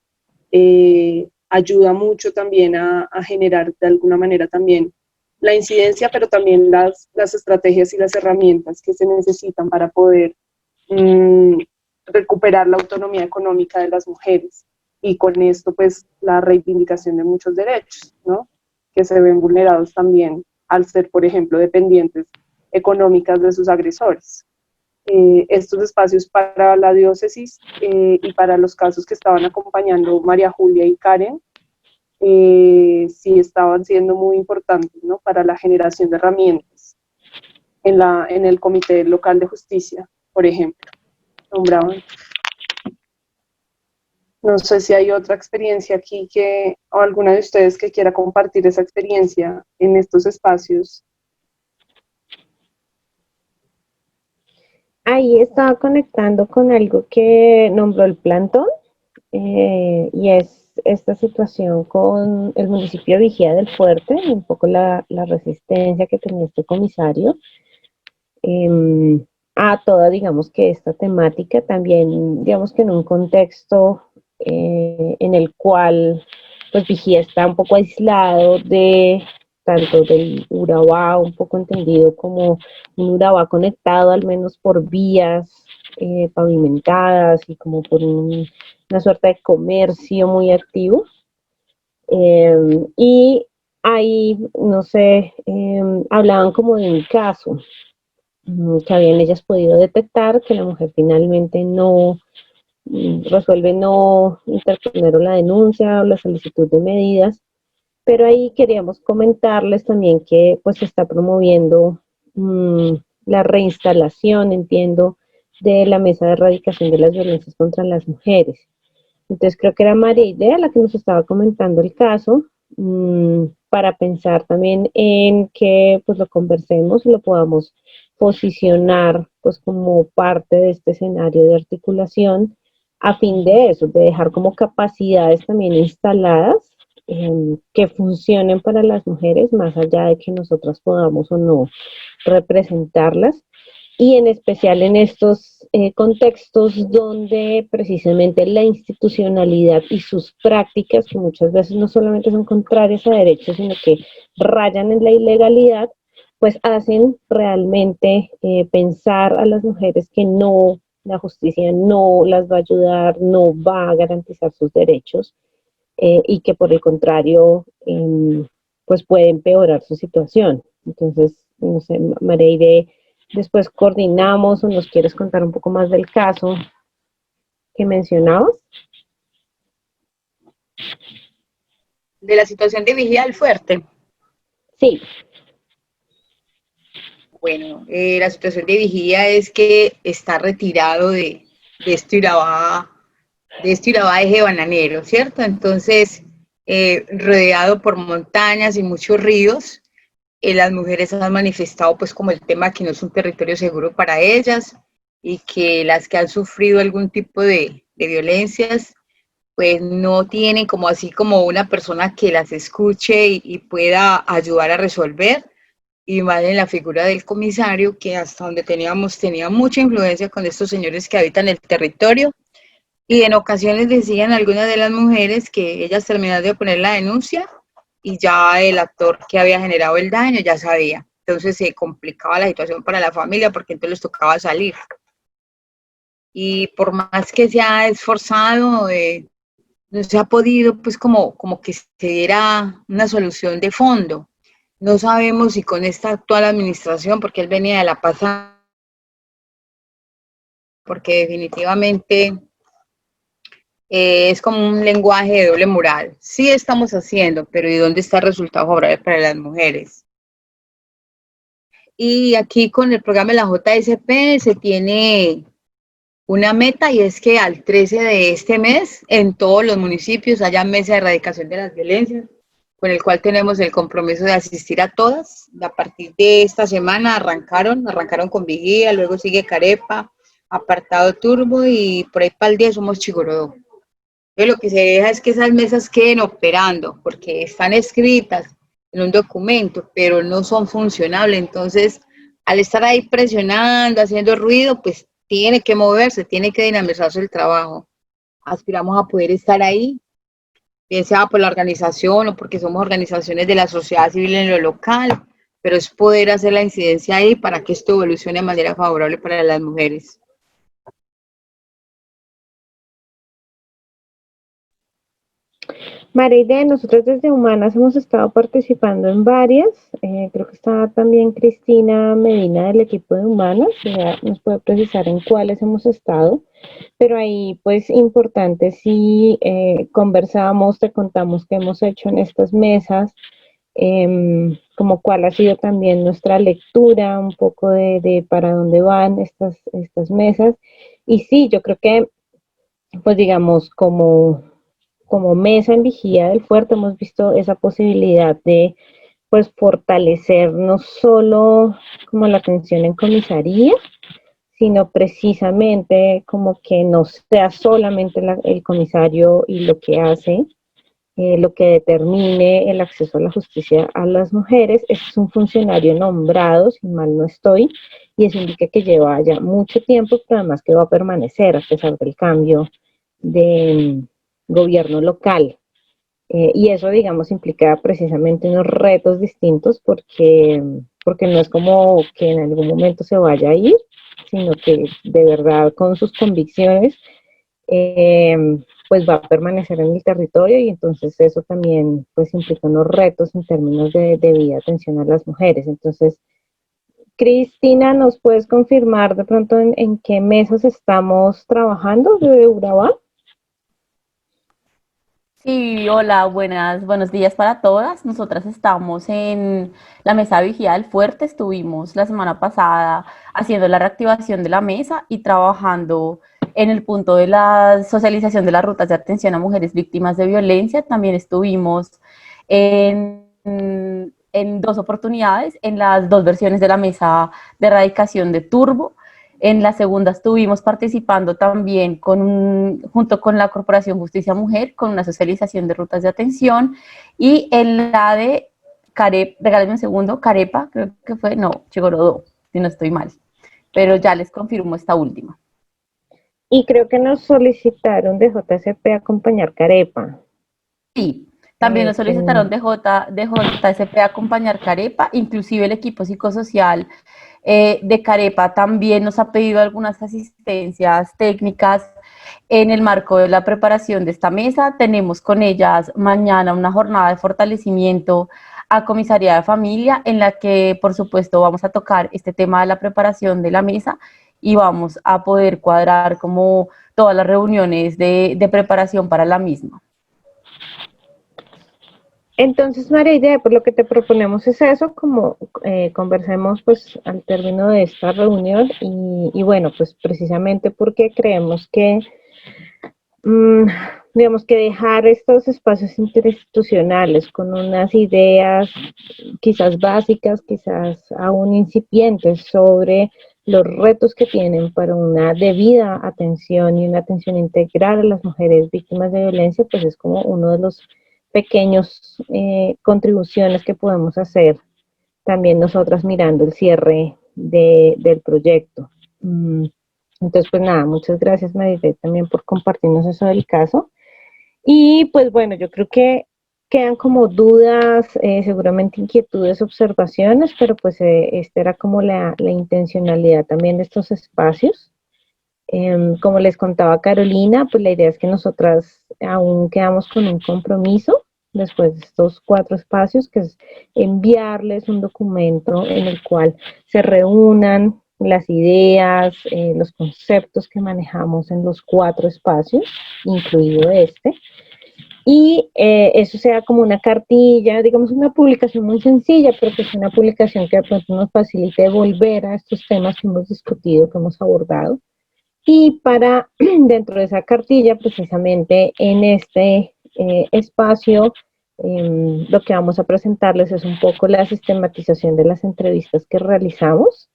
ayuda mucho también a generar de alguna manera también la incidencia, pero también las estrategias y las herramientas que se necesitan para poder recuperar la autonomía económica de las mujeres. Y con esto, pues, la reivindicación de muchos derechos, ¿no? Que se ven vulnerados también al ser, por ejemplo, dependientes económicas de sus agresores. Estos espacios para la diócesis y para los casos que estaban acompañando María Julia y Karen, sí estaban siendo muy importantes, ¿no? Para la generación de herramientas en el Comité Local de Justicia, por ejemplo, nombraban. No sé si hay otra experiencia aquí o alguna de ustedes que quiera compartir esa experiencia en estos espacios. Ahí estaba conectando con algo que nombró el plantón, y es esta situación con el municipio de Vigía del Fuerte, un poco la resistencia que tenía este comisario a toda, digamos que esta temática, también, digamos que en un contexto en el cual pues Vigía está un poco aislado de tanto del Urabá, un poco entendido como un Urabá conectado al menos por vías pavimentadas y como por una suerte de comercio muy activo. Y ahí, no sé, hablaban como de un caso que habían ellas podido detectar que la mujer finalmente no resuelve no interponer la denuncia o la solicitud de medidas, pero ahí queríamos comentarles también que pues se está promoviendo la reinstalación, entiendo, de la mesa de erradicación de las violencias contra las mujeres. Entonces creo que era María Idea la que nos estaba comentando el caso, para pensar también en que pues lo conversemos y lo podamos posicionar pues como parte de este escenario de articulación a fin de eso, de dejar como capacidades también instaladas que funcionen para las mujeres más allá de que nosotras podamos o no representarlas y en especial en estos contextos donde precisamente la institucionalidad y sus prácticas, que muchas veces no solamente son contrarias a derechos, sino que rayan en la ilegalidad, pues hacen realmente pensar a las mujeres que no, la justicia no las va a ayudar, no va a garantizar sus derechos y que por el contrario, pues puede empeorar su situación. Entonces, no sé, Mareire, después coordinamos o nos quieres contar un poco más del caso que mencionabas. De la situación de Vigía del Fuerte. Sí. Bueno, la situación de Vigía es que está retirado de este Urabá, eje bananero, ¿cierto? Entonces, rodeado por montañas y muchos ríos, las mujeres han manifestado pues como el tema que no es un territorio seguro para ellas y que las que han sufrido algún tipo de violencias pues no tienen como así como una persona que las escuche y pueda ayudar a resolver, y más en la figura del comisario, que hasta donde tenía mucha influencia con estos señores que habitan el territorio, y en ocasiones decían algunas de las mujeres que ellas terminaban de poner la denuncia y ya el actor que había generado el daño ya sabía. Entonces se complicaba la situación para la familia porque entonces les tocaba salir. Y por más que se ha esforzado, no se ha podido pues como que se diera una solución de fondo. No sabemos si con esta actual administración, porque él venía de la pasada, porque definitivamente es como un lenguaje de doble moral. Sí estamos haciendo, pero ¿y dónde está el resultado favorable para las mujeres? Y aquí con el programa de la JSP se tiene una meta, y es que al 13 de este mes en todos los municipios haya mesa de erradicación de las violencias, con el cual tenemos el compromiso de asistir a todas. A partir de esta semana arrancaron con Vigía, luego sigue Carepa, Apartado Turbo, y por ahí para el día somos Chigorodó. Entonces lo que se deja es que esas mesas queden operando, porque están escritas en un documento, pero no son funcionables. Entonces, al estar ahí presionando, haciendo ruido, pues tiene que moverse, tiene que dinamizarse el trabajo. Aspiramos a poder estar ahí, bien sea por la organización o porque somos organizaciones de la sociedad civil en lo local, pero es poder hacer la incidencia ahí para que esto evolucione de manera favorable para las mujeres. Mareide, nosotros desde Humanas hemos estado participando en varias, creo que está también Cristina Medina del equipo de Humanas, ya nos puede precisar en cuáles hemos estado, pero ahí pues importante si conversamos, te contamos qué hemos hecho en estas mesas, como cuál ha sido también nuestra lectura, un poco de para dónde van estas mesas, y sí, yo creo que pues digamos como mesa en Vigía del Fuerte hemos visto esa posibilidad de pues fortalecer no solo como la atención en comisaría, sino precisamente como que no sea solamente el comisario y lo que hace, lo que determine el acceso a la justicia a las mujeres. Ese es un funcionario nombrado, si mal no estoy, y eso indica que lleva ya mucho tiempo, pero además que va a permanecer a pesar del cambio de gobierno local. Y eso, digamos, implica precisamente unos retos distintos porque no es como que en algún momento se vaya a ir, sino que de verdad con sus convicciones, pues va a permanecer en el territorio, y entonces eso también pues implica unos retos en términos de debida atención a las mujeres. Entonces, Cristina, ¿nos puedes confirmar de pronto en qué mesas estamos trabajando de Urabá? Sí, hola, buenos días para todas. Nosotras estamos en la mesa de vigía del fuerte. Estuvimos la semana pasada haciendo la reactivación de la mesa y trabajando en el punto de la socialización de las rutas de atención a mujeres víctimas de violencia. También estuvimos en dos oportunidades, en las dos versiones de la mesa de erradicación de Turbo. En la segunda estuvimos participando también junto con la Corporación Justicia Mujer, con una socialización de rutas de atención. Y en la de Carepa, regálame un segundo, Carepa, creo que fue, no, Chigorodó, si no estoy mal. Pero ya les confirmo esta última. Y creo que nos solicitaron de JCP acompañar Carepa. Sí, también nos solicitaron de JSP acompañar Carepa, inclusive el equipo psicosocial de Carepa también nos ha pedido algunas asistencias técnicas en el marco de la preparación de esta mesa. Tenemos con ellas mañana una jornada de fortalecimiento a Comisaría de Familia, en la que por supuesto vamos a tocar este tema de la preparación de la mesa y vamos a poder cuadrar como todas las reuniones de preparación para la misma. Entonces, María Idea, pues lo que te proponemos es eso, como conversemos pues al término de esta reunión y bueno, pues precisamente porque creemos que, digamos que dejar estos espacios interinstitucionales con unas ideas quizás básicas, quizás aún incipientes sobre los retos que tienen para una debida atención y una atención integral a las mujeres víctimas de violencia, pues es como uno de los pequeños contribuciones que podemos hacer también nosotras mirando el cierre del proyecto. Entonces, pues nada, muchas gracias Marisol también por compartirnos eso del caso. Y pues bueno, yo creo que quedan como dudas, seguramente inquietudes, observaciones, pero pues esta era como la intencionalidad también de estos espacios. Como les contaba Carolina, pues la idea es que nosotras aún quedamos con un compromiso después de estos 4 espacios, que es enviarles un documento en el cual se reúnan las ideas, los conceptos que manejamos en los 4 espacios, incluido este, y eso sea como una cartilla, digamos una publicación muy sencilla, pero que es una publicación que de pronto nos facilite volver a estos temas que hemos discutido, que hemos abordado. Y para dentro de esa cartilla, precisamente en este espacio, lo que vamos a presentarles es un poco la sistematización de las entrevistas que realizamos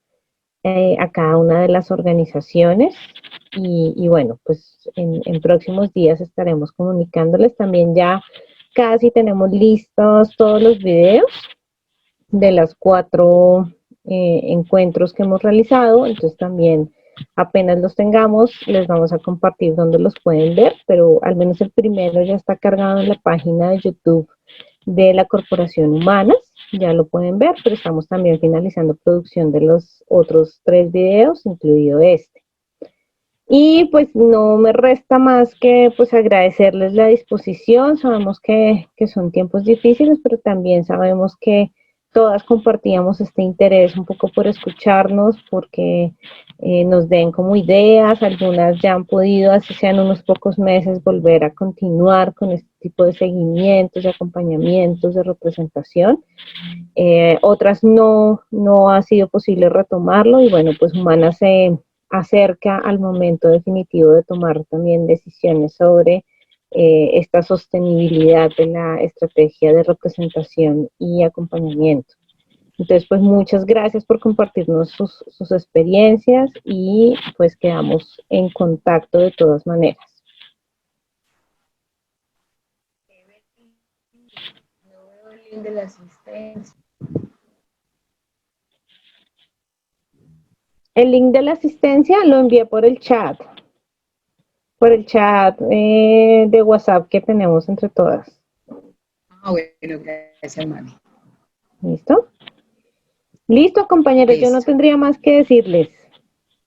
a cada una de las organizaciones. Y bueno, pues en próximos días estaremos comunicándoles. También ya casi tenemos listos todos los videos de las 4 encuentros que hemos realizado. Entonces también apenas los tengamos, les vamos a compartir dónde los pueden ver, pero al menos el primero ya está cargado en la página de YouTube de la Corporación Humanas, ya lo pueden ver, pero estamos también finalizando producción de los otros 3 videos, incluido este. Y pues no me resta más que pues agradecerles la disposición. Sabemos que son tiempos difíciles, pero también sabemos que todas compartíamos este interés un poco por escucharnos, porque nos den como ideas. Algunas ya han podido, así sean unos pocos meses, volver a continuar con este tipo de seguimientos, de acompañamientos, de representación. Otras no ha sido posible retomarlo y bueno, pues Humana se acerca al momento definitivo de tomar también decisiones sobre esta sostenibilidad de la estrategia de representación y acompañamiento. Entonces, pues muchas gracias por compartirnos sus experiencias y pues quedamos en contacto de todas maneras. No veo el link de la asistencia. El link de la asistencia lo envié por el chat de WhatsApp que tenemos entre todas. Ah, bueno, gracias, Mari. ¿Listo? Listo, compañeros, Listo. yo no tendría más que decirles.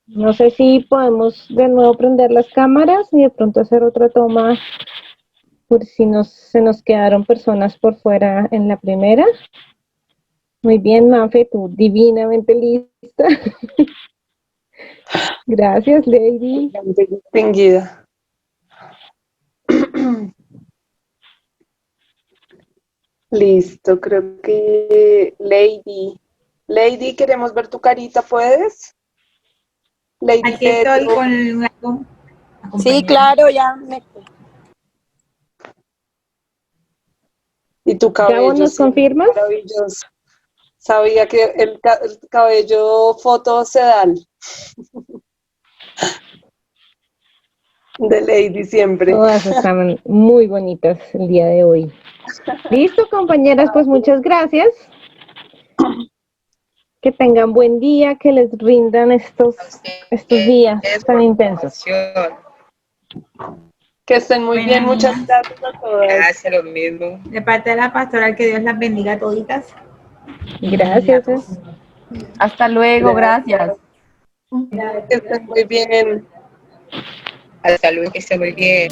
No sé si podemos de nuevo prender las cámaras y de pronto hacer otra toma por si se nos quedaron personas por fuera en la primera. Muy bien, Mafe, tú divinamente lista. Gracias, Lady. Distinguida. Listo, creo que Lady, queremos ver tu carita, ¿puedes? Lady Aquí estoy Petro. con la Sí, claro, ya me... Y tu Gabo, cabello, ¿nos sí, confirmas? maravilloso. Sabía que el cabello foto sedal de Lady siempre. Todas estaban muy bonitas el día de hoy. Listo, compañeras, pues muchas gracias. Que tengan buen día, que les rindan estos días tan intensos. Que estén muy bien, muchas gracias a todas. Gracias, lo mismo. De parte de la pastoral, que Dios las bendiga a toditas. Gracias. Hasta luego, gracias. Que estén muy bien. Hasta luego, que esté muy bien.